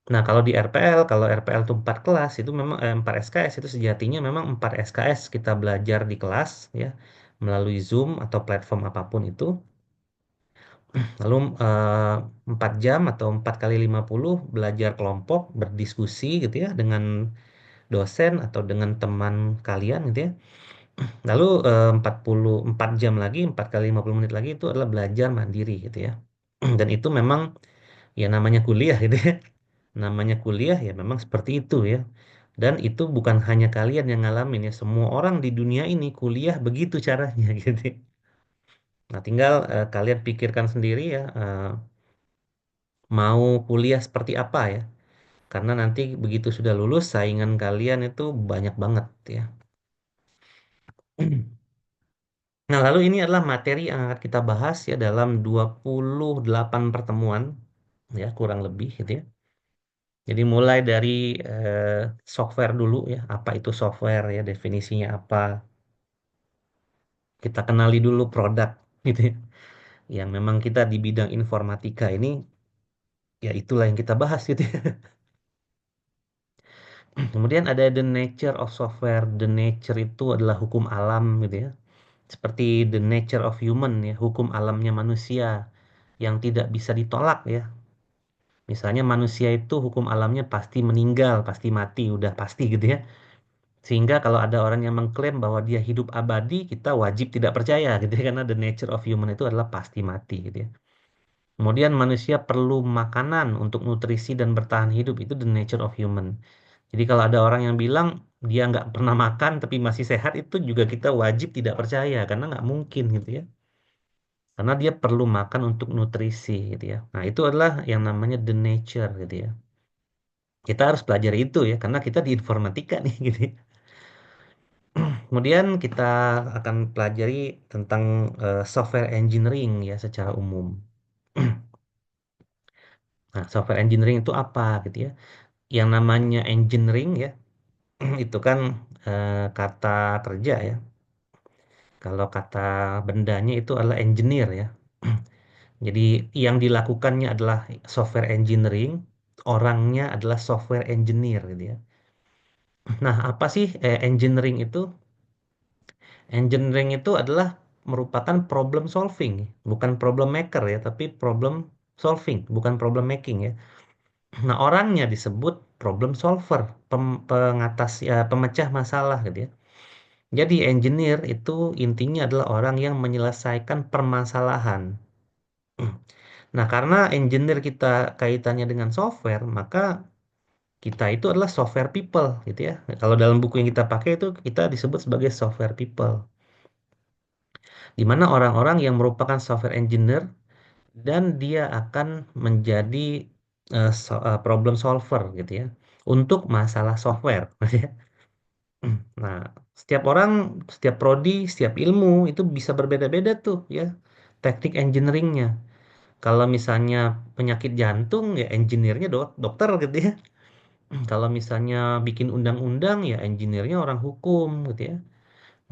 Nah, kalau di RPL, kalau RPL itu 4 kelas, itu memang 4 SKS, itu sejatinya memang 4 SKS kita belajar di kelas ya, melalui Zoom atau platform apapun itu. Lalu 4 jam atau 4 kali 50 belajar kelompok, berdiskusi gitu ya dengan dosen atau dengan teman kalian gitu ya. Lalu 44 jam lagi, 4 kali 50 menit lagi itu adalah belajar mandiri gitu ya. Dan itu memang ya namanya kuliah gitu ya. Namanya kuliah ya memang seperti itu ya. Dan itu bukan hanya kalian yang ngalamin ya, semua orang di dunia ini kuliah begitu caranya gitu. Nah, tinggal kalian pikirkan sendiri ya, mau kuliah seperti apa ya. Karena nanti begitu sudah lulus, saingan kalian itu banyak banget ya. Nah, lalu ini adalah materi yang akan kita bahas ya dalam 28 pertemuan ya, kurang lebih gitu ya. Jadi mulai dari eh, software dulu ya, apa itu software ya, definisinya apa. Kita kenali dulu produk gitu ya. Yang memang kita di bidang informatika ini ya itulah yang kita bahas gitu ya. Kemudian ada the nature of software. The nature itu adalah hukum alam gitu ya. Seperti the nature of human ya, hukum alamnya manusia yang tidak bisa ditolak ya. Misalnya manusia itu hukum alamnya pasti meninggal, pasti mati, udah pasti gitu ya. Sehingga kalau ada orang yang mengklaim bahwa dia hidup abadi, kita wajib tidak percaya gitu ya, karena the nature of human itu adalah pasti mati gitu ya. Kemudian manusia perlu makanan untuk nutrisi dan bertahan hidup, itu the nature of human. Jadi kalau ada orang yang bilang dia nggak pernah makan tapi masih sehat, itu juga kita wajib tidak percaya karena nggak mungkin gitu ya. Karena dia perlu makan untuk nutrisi gitu ya. Nah, itu adalah yang namanya the nature gitu ya. Kita harus pelajari itu ya karena kita di informatika nih gitu ya. Kemudian kita akan pelajari tentang software engineering ya secara umum. Nah, software engineering itu apa gitu ya? Yang namanya engineering ya, itu kan kata kerja ya. Kalau kata bendanya itu adalah engineer ya. Jadi yang dilakukannya adalah software engineering, orangnya adalah software engineer gitu ya. Nah, apa sih engineering itu? Engineering itu adalah merupakan problem solving, bukan problem maker ya, tapi problem solving, bukan problem making ya. Nah, orangnya disebut problem solver, pengatas ya, pemecah masalah gitu ya. Jadi engineer itu intinya adalah orang yang menyelesaikan permasalahan. Nah, karena engineer kita kaitannya dengan software, maka kita itu adalah software people gitu ya. Kalau dalam buku yang kita pakai itu kita disebut sebagai software people. Di mana orang-orang yang merupakan software engineer dan dia akan menjadi problem solver gitu ya untuk masalah software. Nah, setiap orang, setiap prodi, setiap ilmu itu bisa berbeda-beda tuh ya teknik engineeringnya. Kalau misalnya penyakit jantung ya engineer-nya dokter gitu ya. Kalau misalnya bikin undang-undang ya engineer-nya orang hukum gitu ya.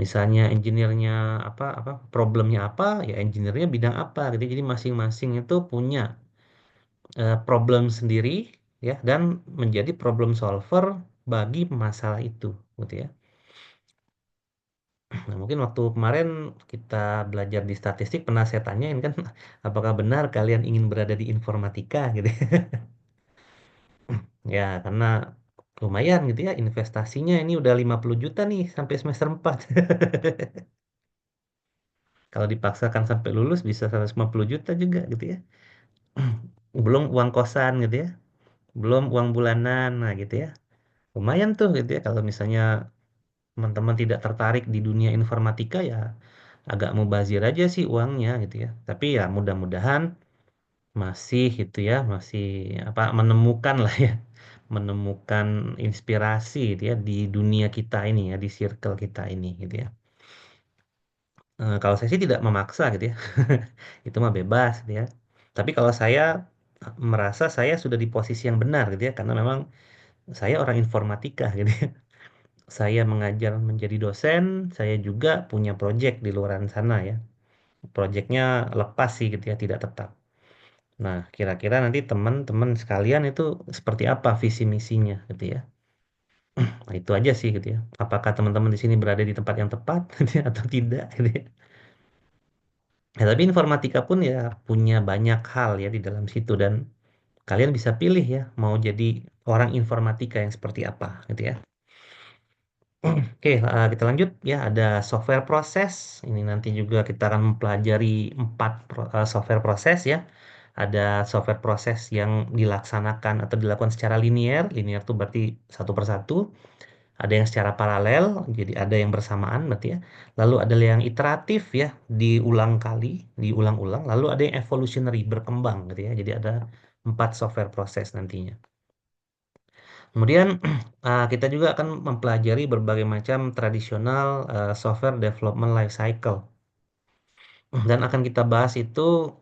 Misalnya engineer-nya apa apa problemnya apa ya engineer-nya bidang apa gitu. Jadi masing-masing itu punya problem sendiri ya dan menjadi problem solver bagi masalah itu gitu ya. Nah, mungkin waktu kemarin kita belajar di statistik pernah saya tanyain kan apakah benar kalian ingin berada di informatika gitu ya. Ya, karena lumayan gitu ya investasinya ini udah 50 juta nih sampai semester 4. Kalau dipaksakan sampai lulus bisa 150 juta juga gitu ya. Belum uang kosan gitu ya. Belum uang bulanan, nah gitu ya. Lumayan tuh gitu ya kalau misalnya teman-teman tidak tertarik di dunia informatika ya agak mubazir aja sih uangnya gitu ya. Tapi ya mudah-mudahan masih itu ya, masih apa menemukan lah ya, menemukan inspirasi gitu ya di dunia kita ini ya, di circle kita ini gitu ya. Kalau saya sih tidak memaksa gitu ya, itu mah bebas gitu ya. Tapi kalau saya merasa saya sudah di posisi yang benar gitu ya, karena memang saya orang informatika gitu ya. Saya mengajar menjadi dosen, saya juga punya proyek di luar sana ya. Proyeknya lepas sih gitu ya, tidak tetap. Nah, kira-kira nanti teman-teman sekalian itu seperti apa visi misinya gitu ya. Nah, itu aja sih gitu ya. Apakah teman-teman di sini berada di tempat yang tepat gitu ya, atau tidak gitu ya. Ya, tapi informatika pun ya punya banyak hal ya di dalam situ dan kalian bisa pilih ya mau jadi orang informatika yang seperti apa gitu ya. Oke, kita lanjut ya. Ada software proses. Ini nanti juga kita akan mempelajari software proses ya. Ada software proses yang dilaksanakan atau dilakukan secara linear. Linear itu berarti satu persatu. Ada yang secara paralel, jadi ada yang bersamaan berarti ya. Lalu ada yang iteratif ya, diulang kali, diulang-ulang. Lalu ada yang evolutionary, berkembang gitu ya. Jadi ada 4 software proses nantinya. Kemudian kita juga akan mempelajari berbagai macam tradisional software development life cycle dan akan kita bahas itu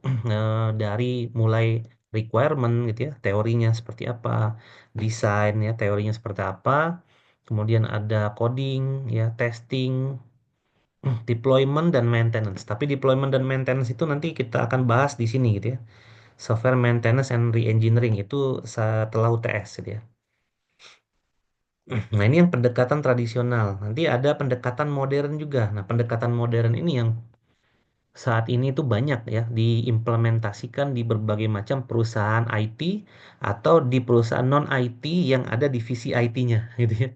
dari mulai requirement gitu ya, teorinya seperti apa, desain ya, teorinya seperti apa, kemudian ada coding ya, testing, deployment dan maintenance. Tapi deployment dan maintenance itu nanti kita akan bahas di sini gitu ya. Software maintenance and re-engineering itu setelah UTS gitu ya. Nah, ini yang pendekatan tradisional. Nanti ada pendekatan modern juga. Nah, pendekatan modern ini yang saat ini itu banyak ya diimplementasikan di berbagai macam perusahaan IT atau di perusahaan non IT yang ada divisi IT-nya gitu ya.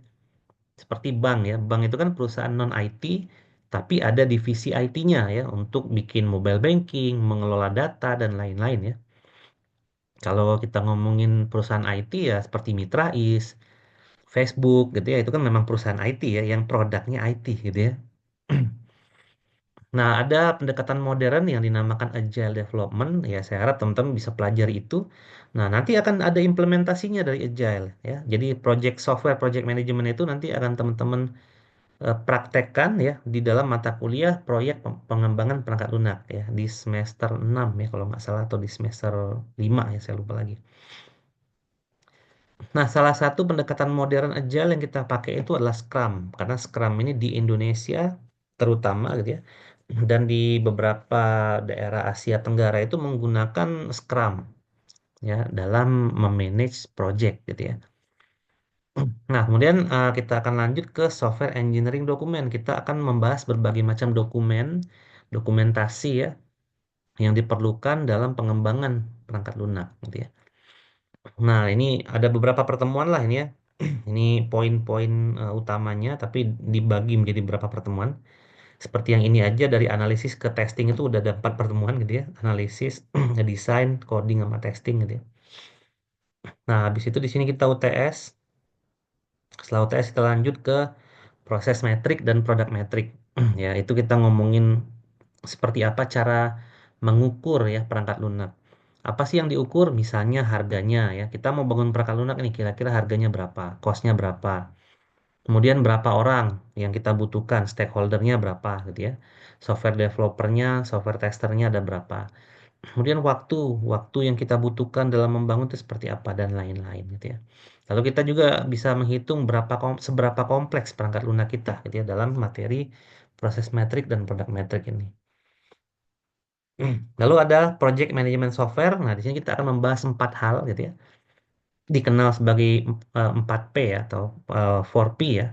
Seperti bank ya. Bank itu kan perusahaan non IT tapi ada divisi IT-nya ya untuk bikin mobile banking, mengelola data dan lain-lain ya. Kalau kita ngomongin perusahaan IT ya seperti Mitrais, Facebook gitu ya, itu kan memang perusahaan IT ya, yang produknya IT gitu ya. Nah, ada pendekatan modern yang dinamakan Agile Development, ya saya harap teman-teman bisa pelajari itu. Nah, nanti akan ada implementasinya dari Agile ya. Jadi project software, project management itu nanti akan teman-teman praktekkan ya di dalam mata kuliah proyek pengembangan perangkat lunak ya di semester 6 ya kalau nggak salah atau di semester 5 ya saya lupa lagi. Nah, salah satu pendekatan modern agile yang kita pakai itu adalah Scrum. Karena Scrum ini di Indonesia terutama gitu ya. Dan di beberapa daerah Asia Tenggara itu menggunakan Scrum ya dalam memanage project gitu ya. Nah, kemudian kita akan lanjut ke software engineering dokumen. Kita akan membahas berbagai macam dokumen, dokumentasi ya yang diperlukan dalam pengembangan perangkat lunak gitu ya. Nah, ini ada beberapa pertemuan lah ini ya. Ini poin-poin utamanya, tapi dibagi menjadi beberapa pertemuan. Seperti yang ini aja dari analisis ke testing itu udah ada 4 pertemuan gitu ya. Analisis, desain, coding sama testing gitu ya. Nah, habis itu di sini kita UTS. Setelah UTS kita lanjut ke proses metrik dan produk metrik. Ya, itu kita ngomongin seperti apa cara mengukur ya perangkat lunak. Apa sih yang diukur? Misalnya harganya ya. Kita mau bangun perangkat lunak nih, kira-kira harganya berapa? Cost-nya berapa? Kemudian berapa orang yang kita butuhkan, stakeholdernya berapa gitu ya. Software developernya, software testernya ada berapa. Kemudian waktu yang kita butuhkan dalam membangun itu seperti apa dan lain-lain gitu ya. Lalu kita juga bisa menghitung seberapa kompleks perangkat lunak kita gitu ya dalam materi proses metrik dan produk metrik ini. Lalu ada project management software. Nah, di sini kita akan membahas 4 hal gitu ya. Dikenal sebagai 4P ya atau 4P ya.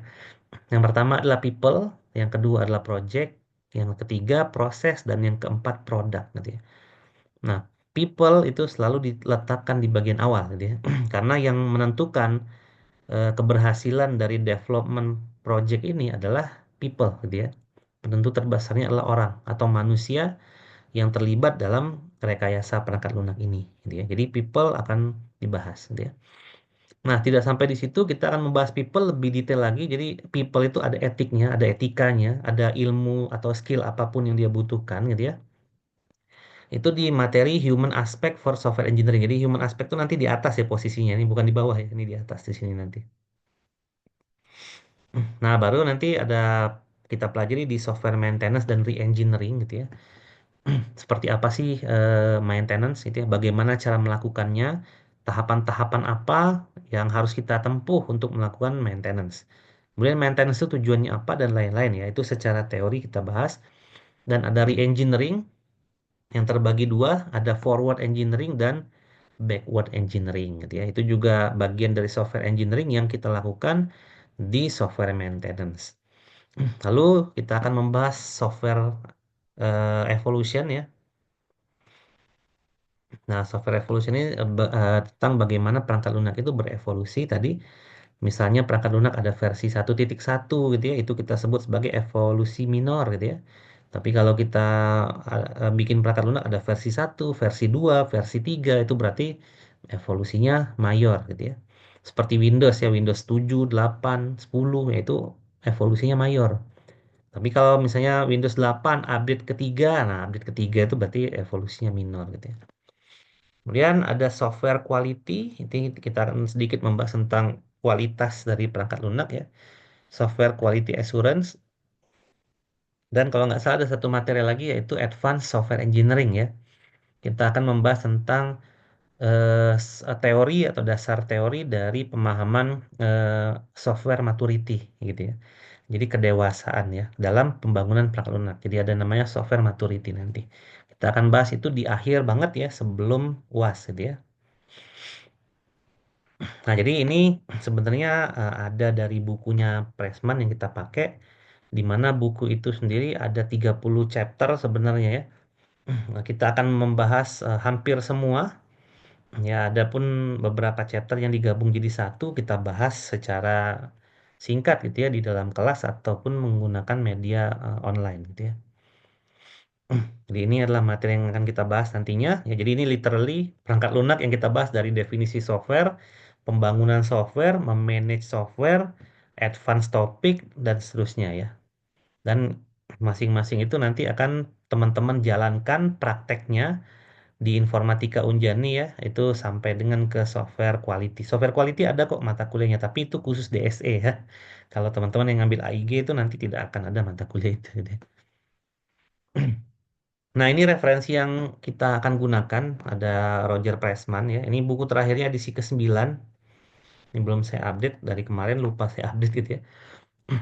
Yang pertama adalah people, yang kedua adalah project, yang ketiga proses, dan yang keempat produk gitu ya. Nah, people itu selalu diletakkan di bagian awal gitu ya. Karena yang menentukan keberhasilan dari development project ini adalah people gitu ya. Penentu terbesarnya adalah orang atau manusia yang terlibat dalam rekayasa perangkat lunak ini, gitu ya. Jadi people akan dibahas, gitu ya. Nah, tidak sampai di situ, kita akan membahas people lebih detail lagi. Jadi, people itu ada etiknya, ada etikanya, ada ilmu atau skill apapun yang dia butuhkan, gitu ya. Itu di materi human aspect for software engineering. Jadi, human aspect itu nanti di atas ya posisinya, ini bukan di bawah ya, ini di atas di sini nanti. Nah, baru nanti ada kita pelajari di software maintenance dan re-engineering, gitu ya. Seperti apa sih maintenance itu ya, bagaimana cara melakukannya, tahapan-tahapan apa yang harus kita tempuh untuk melakukan maintenance. Kemudian maintenance itu tujuannya apa dan lain-lain ya, itu secara teori kita bahas. Dan ada re-engineering yang terbagi dua, ada forward engineering dan backward engineering gitu ya. Itu juga bagian dari software engineering yang kita lakukan di software maintenance. Lalu kita akan membahas software evolution ya. Nah, software evolution ini tentang bagaimana perangkat lunak itu berevolusi tadi. Misalnya perangkat lunak ada versi 1.1 gitu ya, itu kita sebut sebagai evolusi minor gitu ya. Tapi kalau kita bikin perangkat lunak ada versi 1, versi 2, versi 3, itu berarti evolusinya mayor gitu ya. Seperti Windows ya, Windows 7, 8, 10 yaitu evolusinya mayor. Tapi kalau misalnya Windows 8 update ketiga, nah update ketiga itu berarti evolusinya minor gitu ya. Kemudian ada software quality, ini kita akan sedikit membahas tentang kualitas dari perangkat lunak ya. Software quality assurance. Dan kalau nggak salah ada satu materi lagi yaitu advanced software engineering ya. Kita akan membahas tentang teori atau dasar teori dari pemahaman eh, software maturity gitu ya. Jadi kedewasaan ya dalam pembangunan perangkat lunak. Jadi ada namanya software maturity nanti. Kita akan bahas itu di akhir banget ya sebelum UAS gitu ya. Nah, jadi ini sebenarnya ada dari bukunya Pressman yang kita pakai, di mana buku itu sendiri ada 30 chapter sebenarnya ya. Nah, kita akan membahas hampir semua. Ya, ada pun beberapa chapter yang digabung jadi satu, kita bahas secara singkat gitu ya di dalam kelas ataupun menggunakan media online gitu ya. Jadi ini adalah materi yang akan kita bahas nantinya. Ya, jadi ini literally perangkat lunak yang kita bahas dari definisi software, pembangunan software, memanage software, advanced topic, dan seterusnya ya. Dan masing-masing itu nanti akan teman-teman jalankan prakteknya di Informatika Unjani ya, itu sampai dengan ke software quality. Software quality ada kok mata kuliahnya, tapi itu khusus DSE ya. Kalau teman-teman yang ngambil AIG itu nanti tidak akan ada mata kuliah itu. Gitu. Nah, ini referensi yang kita akan gunakan. Ada Roger Pressman ya. Ini buku terakhirnya edisi ke-9. Ini belum saya update. Dari kemarin lupa saya update gitu ya.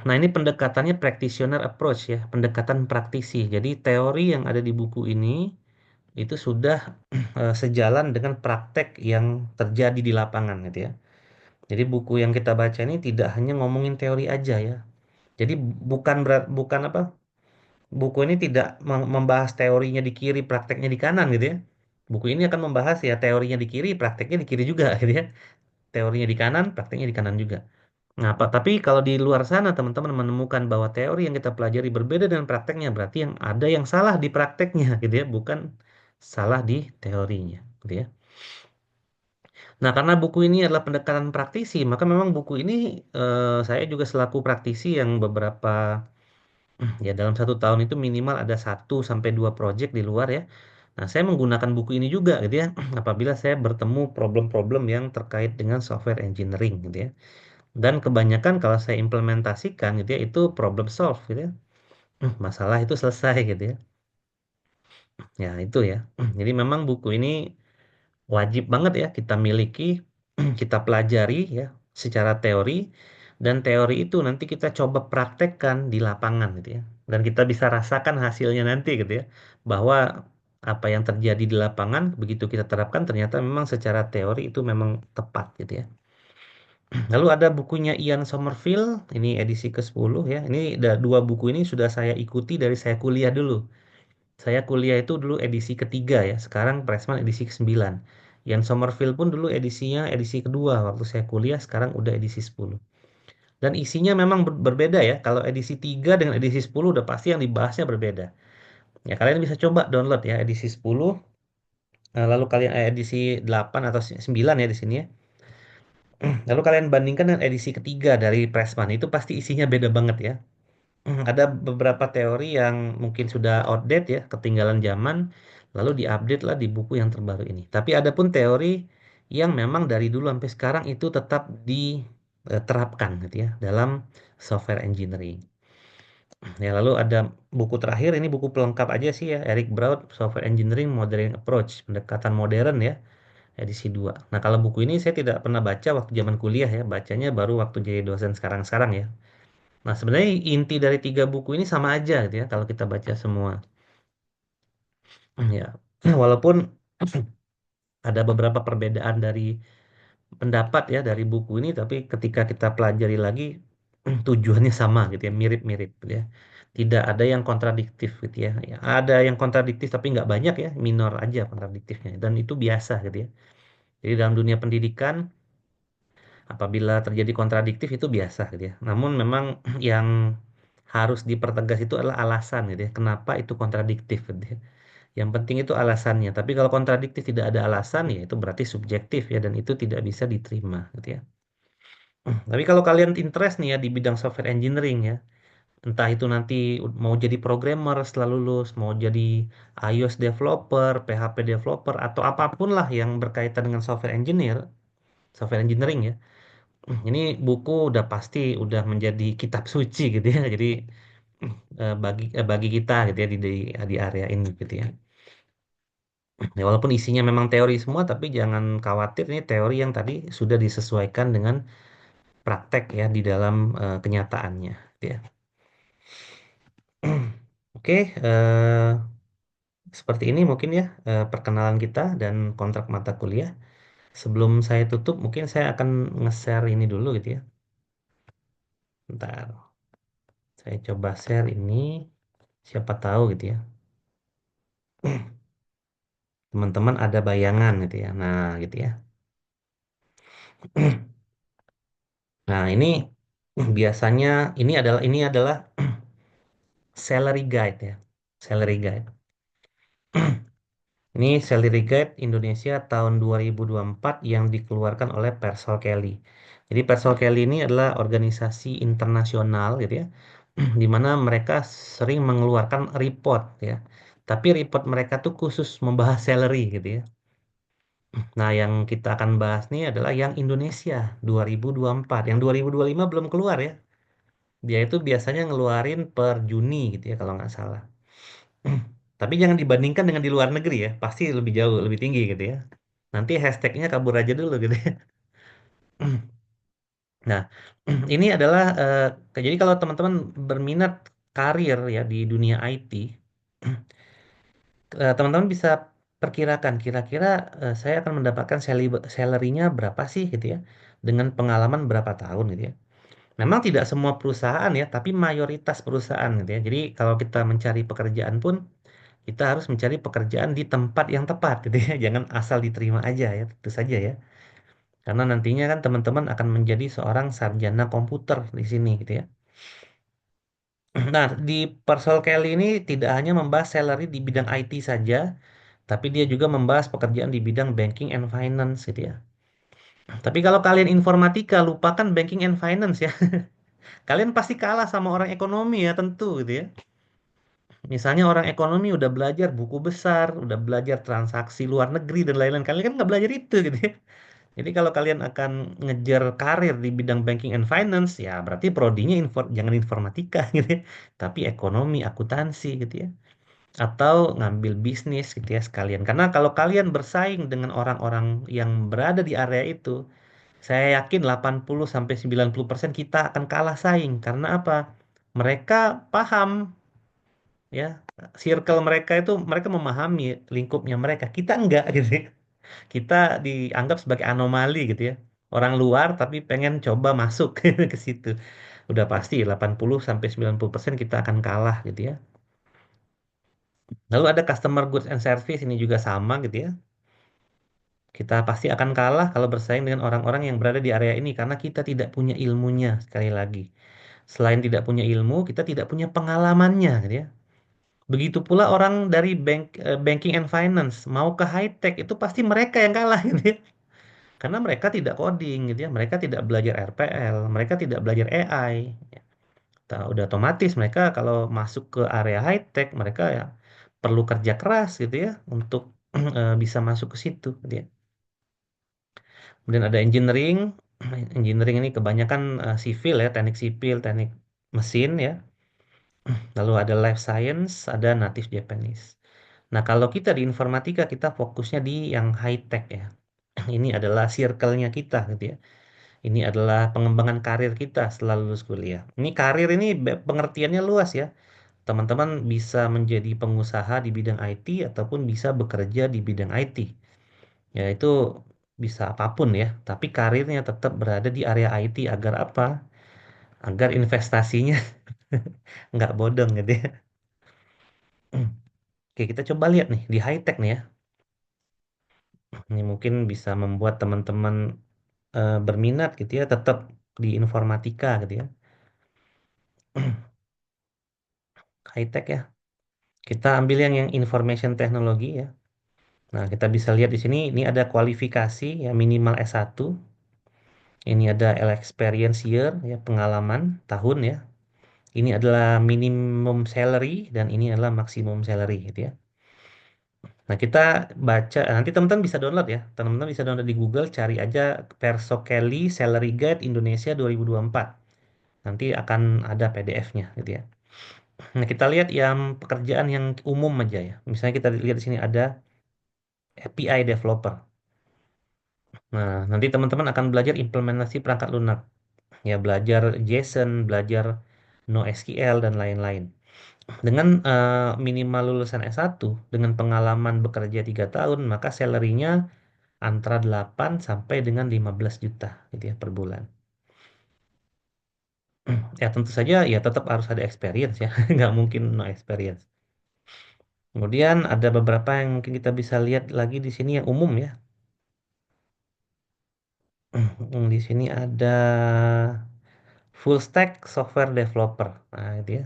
Nah, ini pendekatannya practitioner approach ya. Pendekatan praktisi. Jadi teori yang ada di buku ini itu sudah sejalan dengan praktek yang terjadi di lapangan gitu ya. Jadi buku yang kita baca ini tidak hanya ngomongin teori aja ya. Jadi bukan apa? Buku ini tidak membahas teorinya di kiri, prakteknya di kanan gitu ya. Buku ini akan membahas ya teorinya di kiri, prakteknya di kiri juga gitu ya. Teorinya di kanan, prakteknya di kanan juga. Nah, tapi kalau di luar sana teman-teman menemukan bahwa teori yang kita pelajari berbeda dengan prakteknya, berarti yang ada yang salah di prakteknya gitu ya, bukan salah di teorinya gitu ya. Nah, karena buku ini adalah pendekatan praktisi, maka memang buku ini saya juga selaku praktisi yang beberapa ya dalam 1 tahun itu minimal ada 1 sampai 2 project di luar ya. Nah, saya menggunakan buku ini juga gitu ya, apabila saya bertemu problem-problem yang terkait dengan software engineering gitu ya. Dan kebanyakan kalau saya implementasikan gitu ya, itu problem solve gitu ya. Masalah itu selesai gitu ya. Ya, itu ya. Jadi memang buku ini wajib banget ya kita miliki, kita pelajari ya secara teori, dan teori itu nanti kita coba praktekkan di lapangan gitu ya. Dan kita bisa rasakan hasilnya nanti gitu ya. Bahwa apa yang terjadi di lapangan begitu kita terapkan ternyata memang secara teori itu memang tepat gitu ya. Lalu ada bukunya Ian Sommerville, ini edisi ke-10 ya. Ini ada 2 buku ini sudah saya ikuti dari saya kuliah dulu. Saya kuliah itu dulu edisi ketiga ya, sekarang Pressman edisi ke-9. Ian Sommerville pun dulu edisinya edisi kedua waktu saya kuliah, sekarang udah edisi 10. Dan isinya memang berbeda ya. Kalau edisi 3 dengan edisi 10 udah pasti yang dibahasnya berbeda. Ya, kalian bisa coba download ya edisi 10, lalu kalian edisi 8 atau 9 ya di sini ya. Lalu kalian bandingkan dengan edisi ketiga dari Pressman, itu pasti isinya beda banget ya. Ada beberapa teori yang mungkin sudah outdated ya, ketinggalan zaman, lalu diupdate lah di buku yang terbaru ini. Tapi ada pun teori yang memang dari dulu sampai sekarang itu tetap diterapkan gitu ya dalam software engineering. Ya, lalu ada buku terakhir, ini buku pelengkap aja sih ya, Eric Braud, Software Engineering Modern Approach, pendekatan modern ya, edisi 2. Nah, kalau buku ini saya tidak pernah baca waktu zaman kuliah ya, bacanya baru waktu jadi dosen sekarang-sekarang ya. Nah, sebenarnya inti dari tiga buku ini sama aja gitu ya, kalau kita baca semua. Ya, walaupun ada beberapa perbedaan dari pendapat ya dari buku ini, tapi ketika kita pelajari lagi tujuannya sama gitu ya, mirip-mirip gitu ya. Tidak ada yang kontradiktif gitu ya. Ya, ada yang kontradiktif tapi nggak banyak ya, minor aja kontradiktifnya. Dan itu biasa gitu ya. Jadi dalam dunia pendidikan, apabila terjadi kontradiktif itu biasa gitu ya. Namun memang yang harus dipertegas itu adalah alasan gitu ya. Kenapa itu kontradiktif gitu ya. Yang penting itu alasannya. Tapi kalau kontradiktif tidak ada alasan ya itu berarti subjektif ya dan itu tidak bisa diterima gitu ya. Tapi kalau kalian interest nih ya di bidang software engineering ya, entah itu nanti mau jadi programmer setelah lulus, mau jadi iOS developer, PHP developer, atau apapun lah yang berkaitan dengan software engineering ya. Ini buku udah pasti udah menjadi kitab suci gitu ya. Jadi bagi kita gitu ya di area ini gitu ya. Ya, walaupun isinya memang teori semua, tapi jangan khawatir ini teori yang tadi sudah disesuaikan dengan praktek ya di dalam kenyataannya gitu ya. Oke, seperti ini mungkin ya perkenalan kita dan kontrak mata kuliah. Sebelum saya tutup, mungkin saya akan nge-share ini dulu gitu ya. Bentar, saya coba share ini. Siapa tahu gitu ya. Teman-teman ada bayangan gitu ya. Nah, gitu ya. Nah, ini biasanya ini adalah salary guide ya. Salary guide. Ini Salary Guide Indonesia tahun 2024 yang dikeluarkan oleh Persol Kelly. Jadi Persol Kelly ini adalah organisasi internasional gitu ya, di mana mereka sering mengeluarkan report ya. Tapi report mereka tuh khusus membahas salary gitu ya. Nah, yang kita akan bahas nih adalah yang Indonesia 2024. Yang 2025 belum keluar ya. Dia itu biasanya ngeluarin per Juni gitu ya kalau nggak salah. Tapi jangan dibandingkan dengan di luar negeri ya. Pasti lebih jauh, lebih tinggi gitu ya. Nanti hashtagnya kabur aja dulu gitu ya. Nah, ini adalah jadi kalau teman-teman berminat karir ya di dunia IT, teman-teman bisa perkirakan kira-kira saya akan mendapatkan salary-nya berapa sih gitu ya, dengan pengalaman berapa tahun gitu ya. Memang tidak semua perusahaan ya, tapi mayoritas perusahaan gitu ya. Jadi kalau kita mencari pekerjaan pun kita harus mencari pekerjaan di tempat yang tepat gitu ya. Jangan asal diterima aja ya, tentu saja ya. Karena nantinya kan teman-teman akan menjadi seorang sarjana komputer di sini gitu ya. Nah, di Persol Kelly ini tidak hanya membahas salary di bidang IT saja, tapi dia juga membahas pekerjaan di bidang banking and finance gitu ya. Tapi kalau kalian informatika, lupakan banking and finance ya. Kalian pasti kalah sama orang ekonomi ya, tentu gitu ya. Misalnya orang ekonomi udah belajar buku besar, udah belajar transaksi luar negeri dan lain-lain. Kalian kan nggak belajar itu gitu ya. Jadi kalau kalian akan ngejar karir di bidang banking and finance, ya berarti prodinya jangan informatika gitu ya, tapi ekonomi, akuntansi gitu ya. Atau ngambil bisnis gitu ya sekalian. Karena kalau kalian bersaing dengan orang-orang yang berada di area itu, saya yakin 80-90% kita akan kalah saing. Karena apa? Mereka paham ya, circle mereka itu mereka memahami lingkupnya mereka. Kita enggak gitu ya. Kita dianggap sebagai anomali gitu ya. Orang luar tapi pengen coba masuk ke situ. Udah pasti 80-90% kita akan kalah gitu ya. Lalu ada customer goods and service, ini juga sama gitu ya. Kita pasti akan kalah kalau bersaing dengan orang-orang yang berada di area ini karena kita tidak punya ilmunya sekali lagi. Selain tidak punya ilmu, kita tidak punya pengalamannya, gitu ya. Begitu pula orang dari banking and finance mau ke high tech itu pasti mereka yang kalah, gitu ya. Karena mereka tidak coding, gitu ya. Mereka tidak belajar RPL, mereka tidak belajar AI. Udah otomatis mereka kalau masuk ke area high tech, mereka ya perlu kerja keras, gitu ya, untuk bisa masuk ke situ, gitu ya. Kemudian ada engineering. Engineering ini kebanyakan sipil ya, teknik sipil, teknik mesin ya. Lalu ada life science, ada native Japanese. Nah, kalau kita di informatika, kita fokusnya di yang high tech ya. Ini adalah circle-nya kita gitu ya. Ini adalah pengembangan karir kita setelah lulus kuliah. Ini karir ini pengertiannya luas ya. Teman-teman bisa menjadi pengusaha di bidang IT ataupun bisa bekerja di bidang IT. Ya, itu bisa apapun ya. Tapi karirnya tetap berada di area IT agar apa? Agar investasinya nggak bodong gitu ya. Oke, kita coba lihat nih di high tech nih ya. Ini mungkin bisa membuat teman-teman berminat gitu ya, tetap di informatika gitu ya. High tech ya. Kita ambil yang information technology ya. Nah, kita bisa lihat di sini ini ada kualifikasi ya minimal S1. Ini ada experience year ya, pengalaman tahun ya. Ini adalah minimum salary dan ini adalah maksimum salary gitu ya. Nah, kita baca, nanti teman-teman bisa download ya. Teman-teman bisa download di Google, cari aja Perso Kelly Salary Guide Indonesia 2024. Nanti akan ada PDF-nya gitu ya. Nah, kita lihat yang pekerjaan yang umum aja ya. Misalnya kita lihat di sini ada API developer. Nah, nanti teman-teman akan belajar implementasi perangkat lunak. Ya, belajar JSON, belajar NoSQL, dan lain-lain. Dengan minimal lulusan S1, dengan pengalaman bekerja 3 tahun, maka salary-nya antara 8 sampai dengan 15 juta gitu ya per bulan. Ya tentu saja ya tetap harus ada experience ya, nggak mungkin no experience. Kemudian ada beberapa yang mungkin kita bisa lihat lagi di sini yang umum ya. Di sini ada full stack software developer. Nah, itu ya.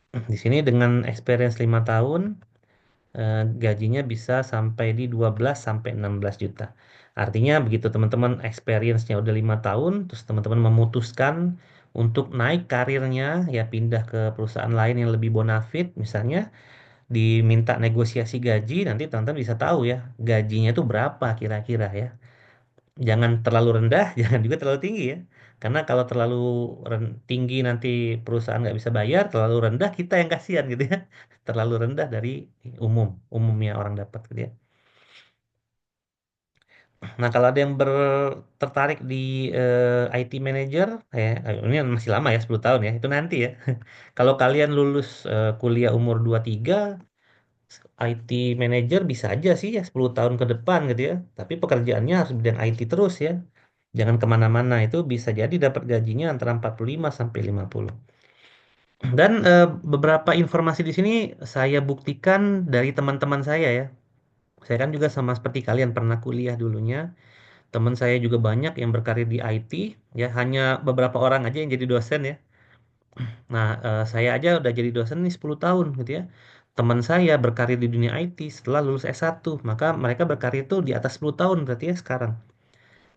Di sini dengan experience 5 tahun, gajinya bisa sampai di 12 sampai 16 juta. Artinya begitu teman-teman experience-nya udah 5 tahun, terus teman-teman memutuskan untuk naik karirnya, ya pindah ke perusahaan lain yang lebih bonafit, misalnya diminta negosiasi gaji, nanti teman-teman bisa tahu ya gajinya itu berapa kira-kira ya. Jangan terlalu rendah, jangan juga terlalu tinggi ya. Karena kalau terlalu tinggi nanti perusahaan nggak bisa bayar, terlalu rendah kita yang kasihan gitu ya. Terlalu rendah dari umumnya orang dapat gitu ya. Nah, kalau ada yang tertarik di IT manager, ini masih lama ya, 10 tahun ya, itu nanti ya. Kalau kalian lulus kuliah umur 23, IT manager bisa aja sih ya 10 tahun ke depan gitu ya. Tapi pekerjaannya harus bidang IT terus ya. Jangan kemana-mana, itu bisa jadi dapat gajinya antara 45 sampai 50. Dan beberapa informasi di sini saya buktikan dari teman-teman saya ya. Saya kan juga sama seperti kalian pernah kuliah dulunya. Teman saya juga banyak yang berkarir di IT, ya hanya beberapa orang aja yang jadi dosen ya. Nah, saya aja udah jadi dosen nih 10 tahun gitu ya. Teman saya berkarir di dunia IT setelah lulus S1, maka mereka berkarir tuh di atas 10 tahun berarti ya sekarang.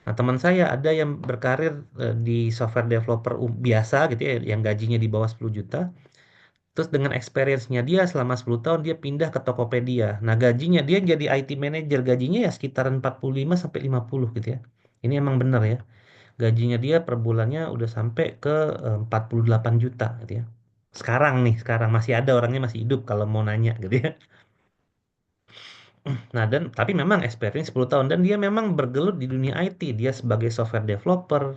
Nah, teman saya ada yang berkarir di software developer biasa gitu ya, yang gajinya di bawah 10 juta. Terus dengan experience-nya dia selama 10 tahun dia pindah ke Tokopedia. Nah, gajinya dia jadi IT manager, gajinya ya sekitaran 45 sampai 50 gitu ya. Ini emang benar ya. Gajinya dia per bulannya udah sampai ke 48 juta gitu ya. Sekarang masih ada orangnya masih hidup kalau mau nanya gitu ya. Nah, dan tapi memang experience 10 tahun dan dia memang bergelut di dunia IT. Dia sebagai software developer,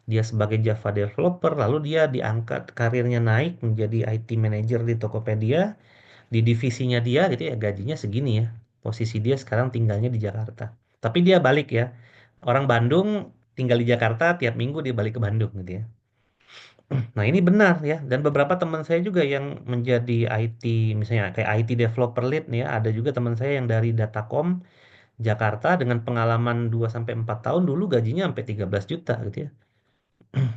dia sebagai Java developer, lalu dia diangkat karirnya naik menjadi IT manager di Tokopedia, di divisinya dia gitu ya, gajinya segini ya. Posisi dia sekarang tinggalnya di Jakarta. Tapi dia balik ya. Orang Bandung tinggal di Jakarta, tiap minggu dia balik ke Bandung gitu ya. Nah, ini benar ya. Dan beberapa teman saya juga yang menjadi IT, misalnya kayak IT developer lead nih ya, ada juga teman saya yang dari Datacom, Jakarta dengan pengalaman 2 sampai 4 tahun dulu gajinya sampai 13 juta gitu ya.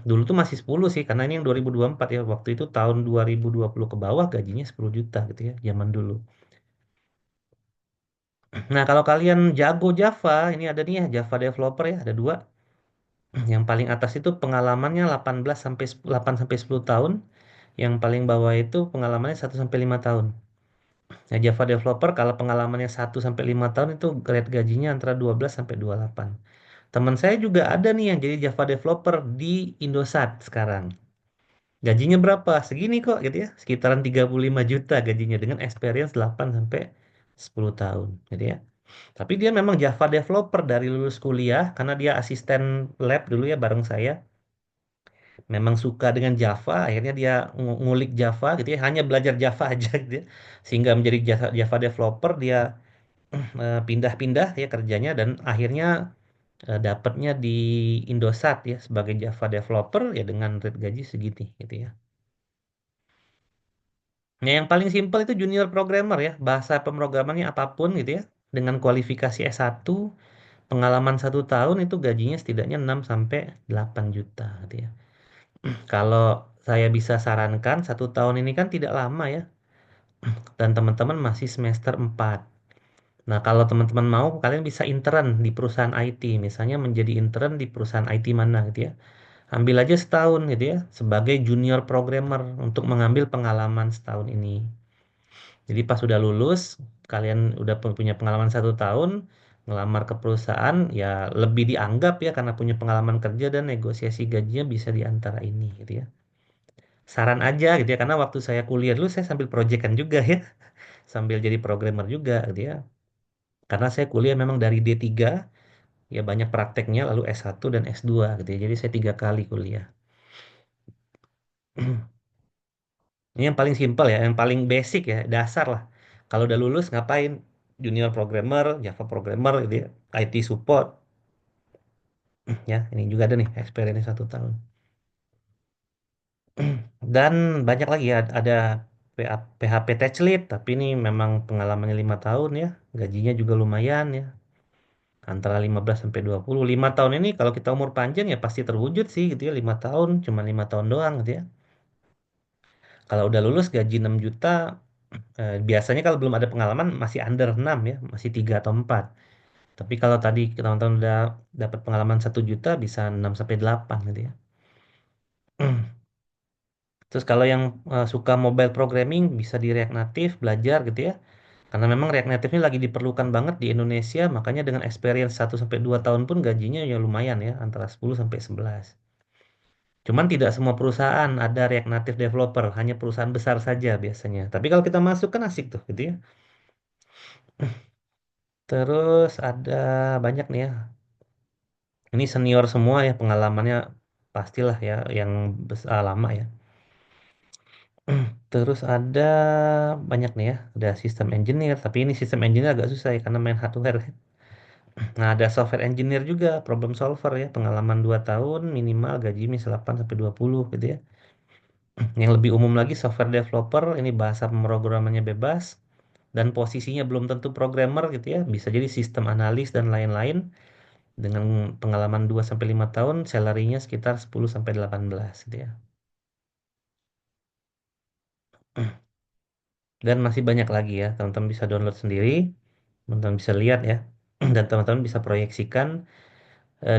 Dulu tuh masih 10 sih karena ini yang 2024 ya. Waktu itu tahun 2020 ke bawah gajinya 10 juta gitu ya zaman dulu. Nah, kalau kalian jago Java, ini ada nih ya Java developer ya, ada dua. Yang paling atas itu pengalamannya 18 sampai 8 sampai 10 tahun. Yang paling bawah itu pengalamannya 1 sampai 5 tahun. Nah, Java developer kalau pengalamannya 1 sampai 5 tahun itu grade gajinya antara 12 sampai 28. Teman saya juga ada nih yang jadi Java developer di Indosat sekarang. Gajinya berapa? Segini kok gitu ya. Sekitaran 35 juta gajinya dengan experience 8 sampai 10 tahun gitu ya. Tapi dia memang Java developer dari lulus kuliah karena dia asisten lab dulu ya bareng saya. Memang suka dengan Java, akhirnya dia ngulik Java gitu ya, hanya belajar Java aja gitu ya. Sehingga menjadi Java developer dia pindah-pindah ya kerjanya dan akhirnya dapatnya di Indosat ya sebagai Java developer ya dengan rate gaji segini gitu ya. Nah, yang paling simpel itu junior programmer ya, bahasa pemrogramannya apapun gitu ya. Dengan kualifikasi S1, pengalaman 1 tahun itu gajinya setidaknya 6 sampai 8 juta gitu ya. Kalau saya bisa sarankan 1 tahun ini kan tidak lama ya dan teman-teman masih semester 4. Nah, kalau teman-teman mau kalian bisa intern di perusahaan IT, misalnya menjadi intern di perusahaan IT mana gitu ya. Ambil aja setahun gitu ya sebagai junior programmer untuk mengambil pengalaman setahun ini. Jadi pas sudah lulus, kalian udah punya pengalaman 1 tahun, ngelamar ke perusahaan, ya lebih dianggap ya karena punya pengalaman kerja dan negosiasi gajinya bisa di antara ini gitu ya. Saran aja gitu ya, karena waktu saya kuliah dulu saya sambil proyekan juga ya, sambil jadi programmer juga gitu ya. Karena saya kuliah memang dari D3, ya banyak prakteknya, lalu S1 dan S2 gitu ya. Jadi saya 3 kali kuliah. Ini yang paling simpel ya, yang paling basic ya, dasar lah. Kalau udah lulus ngapain? Junior programmer, Java programmer gitu ya, IT support ya. Ini juga ada nih experience 1 tahun. Dan banyak lagi ya, ada PHP Tech Lead, tapi ini memang pengalamannya 5 tahun ya, gajinya juga lumayan ya, antara 15 sampai 20. 5 tahun ini kalau kita umur panjang ya pasti terwujud sih gitu ya, 5 tahun, cuma 5 tahun doang gitu ya. Kalau udah lulus gaji 6 juta, biasanya kalau belum ada pengalaman masih under 6 ya, masih 3 atau 4. Tapi kalau tadi teman-teman udah dapat pengalaman 1 juta bisa 6 sampai 8 gitu ya. Terus kalau yang suka mobile programming bisa di React Native belajar gitu ya. Karena memang React Native ini lagi diperlukan banget di Indonesia, makanya dengan experience 1 sampai 2 tahun pun gajinya ya lumayan ya, antara 10 sampai 11. Cuman tidak semua perusahaan ada React Native developer, hanya perusahaan besar saja biasanya. Tapi kalau kita masuk kan asik tuh gitu ya. Terus ada banyak nih ya. Ini senior semua ya pengalamannya pastilah ya yang besar lama ya. Terus ada banyak nih ya, ada sistem engineer, tapi ini sistem engineer agak susah ya karena main hardware. Nah, ada software engineer juga, problem solver ya, pengalaman 2 tahun minimal gaji misal 8 sampai 20 gitu ya. Yang lebih umum lagi software developer, ini bahasa pemrogramannya bebas dan posisinya belum tentu programmer gitu ya, bisa jadi sistem analis dan lain-lain dengan pengalaman 2 sampai 5 tahun, salary-nya sekitar 10 sampai 18 gitu ya. Dan masih banyak lagi ya, teman-teman bisa download sendiri, teman-teman bisa lihat ya. Dan teman-teman bisa proyeksikan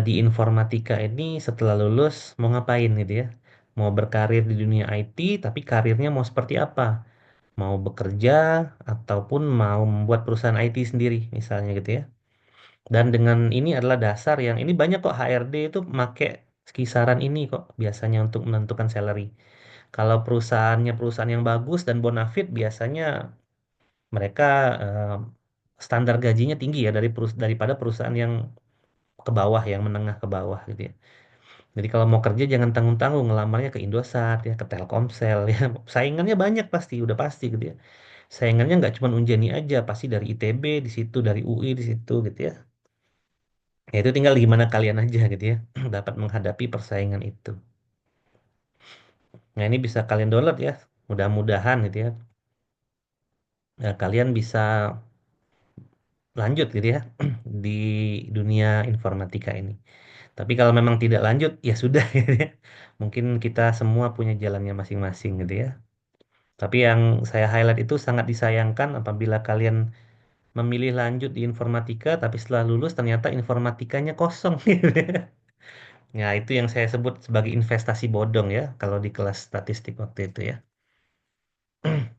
di informatika ini setelah lulus mau ngapain gitu ya. Mau berkarir di dunia IT, tapi karirnya mau seperti apa? Mau bekerja ataupun mau membuat perusahaan IT sendiri misalnya gitu ya. Dan dengan ini adalah dasar yang ini banyak kok HRD itu make kisaran ini kok biasanya untuk menentukan salary. Kalau perusahaannya perusahaan yang bagus dan bonafit biasanya mereka eh, standar gajinya tinggi ya daripada perusahaan yang ke bawah, yang menengah ke bawah gitu ya. Jadi kalau mau kerja jangan tanggung-tanggung, ngelamarnya ke Indosat ya, ke Telkomsel ya. Saingannya banyak pasti, udah pasti gitu ya. Saingannya nggak cuma Unjani aja, pasti dari ITB di situ, dari UI di situ gitu ya. Ya itu tinggal gimana kalian aja gitu ya, dapat menghadapi persaingan itu. Nah ini bisa kalian download ya, mudah-mudahan gitu ya. Kalian bisa lanjut gitu ya di dunia informatika ini. Tapi kalau memang tidak lanjut, ya sudah gitu ya. Mungkin kita semua punya jalannya masing-masing gitu ya. Tapi yang saya highlight itu sangat disayangkan apabila kalian memilih lanjut di informatika, tapi setelah lulus ternyata informatikanya kosong gitu ya. Ya, itu yang saya sebut sebagai investasi bodong ya, kalau di kelas statistik waktu itu ya.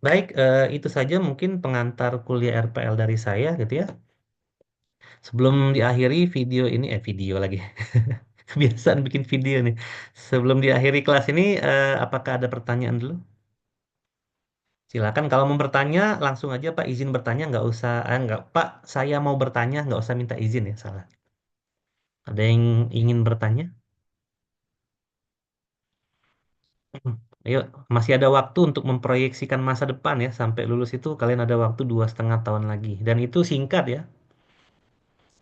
Baik, itu saja mungkin pengantar kuliah RPL dari saya gitu ya. Sebelum diakhiri video ini, video lagi. Kebiasaan bikin video nih. Sebelum diakhiri kelas ini, apakah ada pertanyaan dulu? Silakan kalau mau bertanya, langsung aja Pak izin bertanya, nggak usah, nggak Pak, saya mau bertanya, nggak usah minta izin ya, salah. Ada yang ingin bertanya? Ayo, masih ada waktu untuk memproyeksikan masa depan ya. Sampai lulus itu kalian ada waktu 2,5 tahun lagi. Dan itu singkat ya.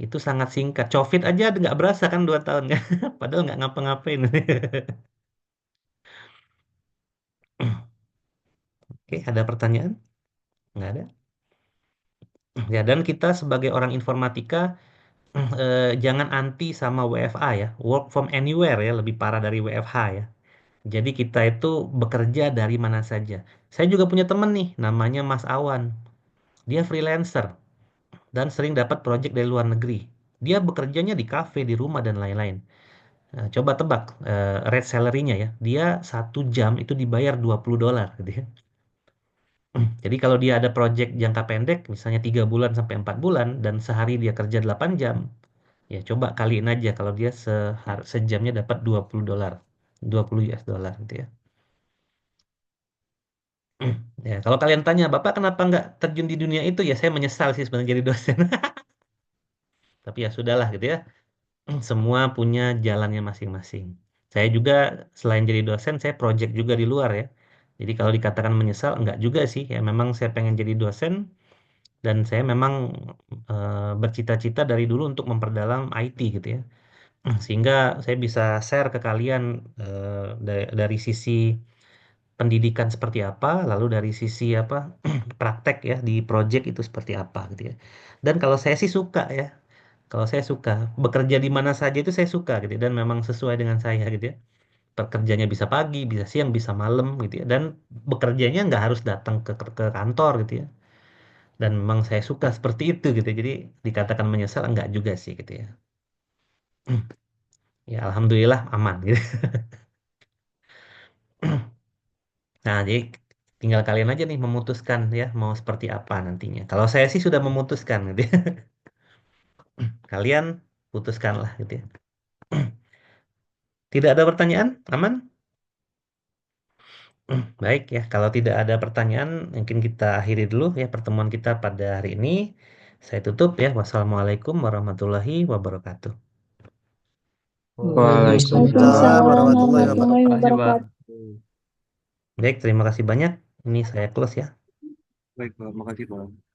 Itu sangat singkat. Covid aja nggak berasa kan 2 tahun kan. Padahal nggak ngapa-ngapain. Oke, ada pertanyaan? Nggak ada? Ya, dan kita sebagai orang informatika jangan anti sama WFA ya. Work from anywhere ya, lebih parah dari WFH ya. Jadi kita itu bekerja dari mana saja. Saya juga punya temen nih, namanya Mas Awan. Dia freelancer dan sering dapat project dari luar negeri. Dia bekerjanya di kafe, di rumah, dan lain-lain. Nah, coba tebak rate salary-nya ya. Dia 1 jam itu dibayar $20 gitu ya. Jadi kalau dia ada project jangka pendek, misalnya 3 bulan sampai 4 bulan, dan sehari dia kerja 8 jam, ya coba kaliin aja kalau dia sejamnya dapat $20. 20 US dollar gitu ya. Ya, kalau kalian tanya, Bapak kenapa nggak terjun di dunia itu? Ya saya menyesal sih sebenarnya jadi dosen. Tapi ya sudahlah gitu ya. Semua punya jalannya masing-masing. Saya juga selain jadi dosen, saya project juga di luar ya. Jadi kalau dikatakan menyesal, enggak juga sih. Ya memang saya pengen jadi dosen dan saya memang bercita-cita dari dulu untuk memperdalam IT gitu ya. Sehingga saya bisa share ke kalian dari sisi pendidikan seperti apa, lalu dari sisi apa praktek ya di project itu seperti apa gitu ya. Dan kalau saya sih suka ya. Kalau saya suka bekerja di mana saja itu saya suka gitu ya, dan memang sesuai dengan saya gitu ya. Pekerjanya bisa pagi, bisa siang, bisa malam gitu ya. Dan bekerjanya nggak harus datang ke kantor gitu ya. Dan memang saya suka seperti itu gitu ya. Jadi dikatakan menyesal enggak juga sih gitu ya. Ya alhamdulillah aman gitu. Nah, jadi tinggal kalian aja nih memutuskan ya mau seperti apa nantinya. Kalau saya sih sudah memutuskan gitu ya. Kalian putuskanlah gitu ya. Tidak ada pertanyaan? Aman? Baik ya, kalau tidak ada pertanyaan, mungkin kita akhiri dulu ya pertemuan kita pada hari ini. Saya tutup ya. Wassalamualaikum warahmatullahi wabarakatuh. Waalaikumsalam Waalaikumsalam warahmatullahi warahmatullahi wabarakatuh. wabarakatuh. Baik, terima kasih banyak. Ini saya close ya. Baik, Pak. Makasih, Pak.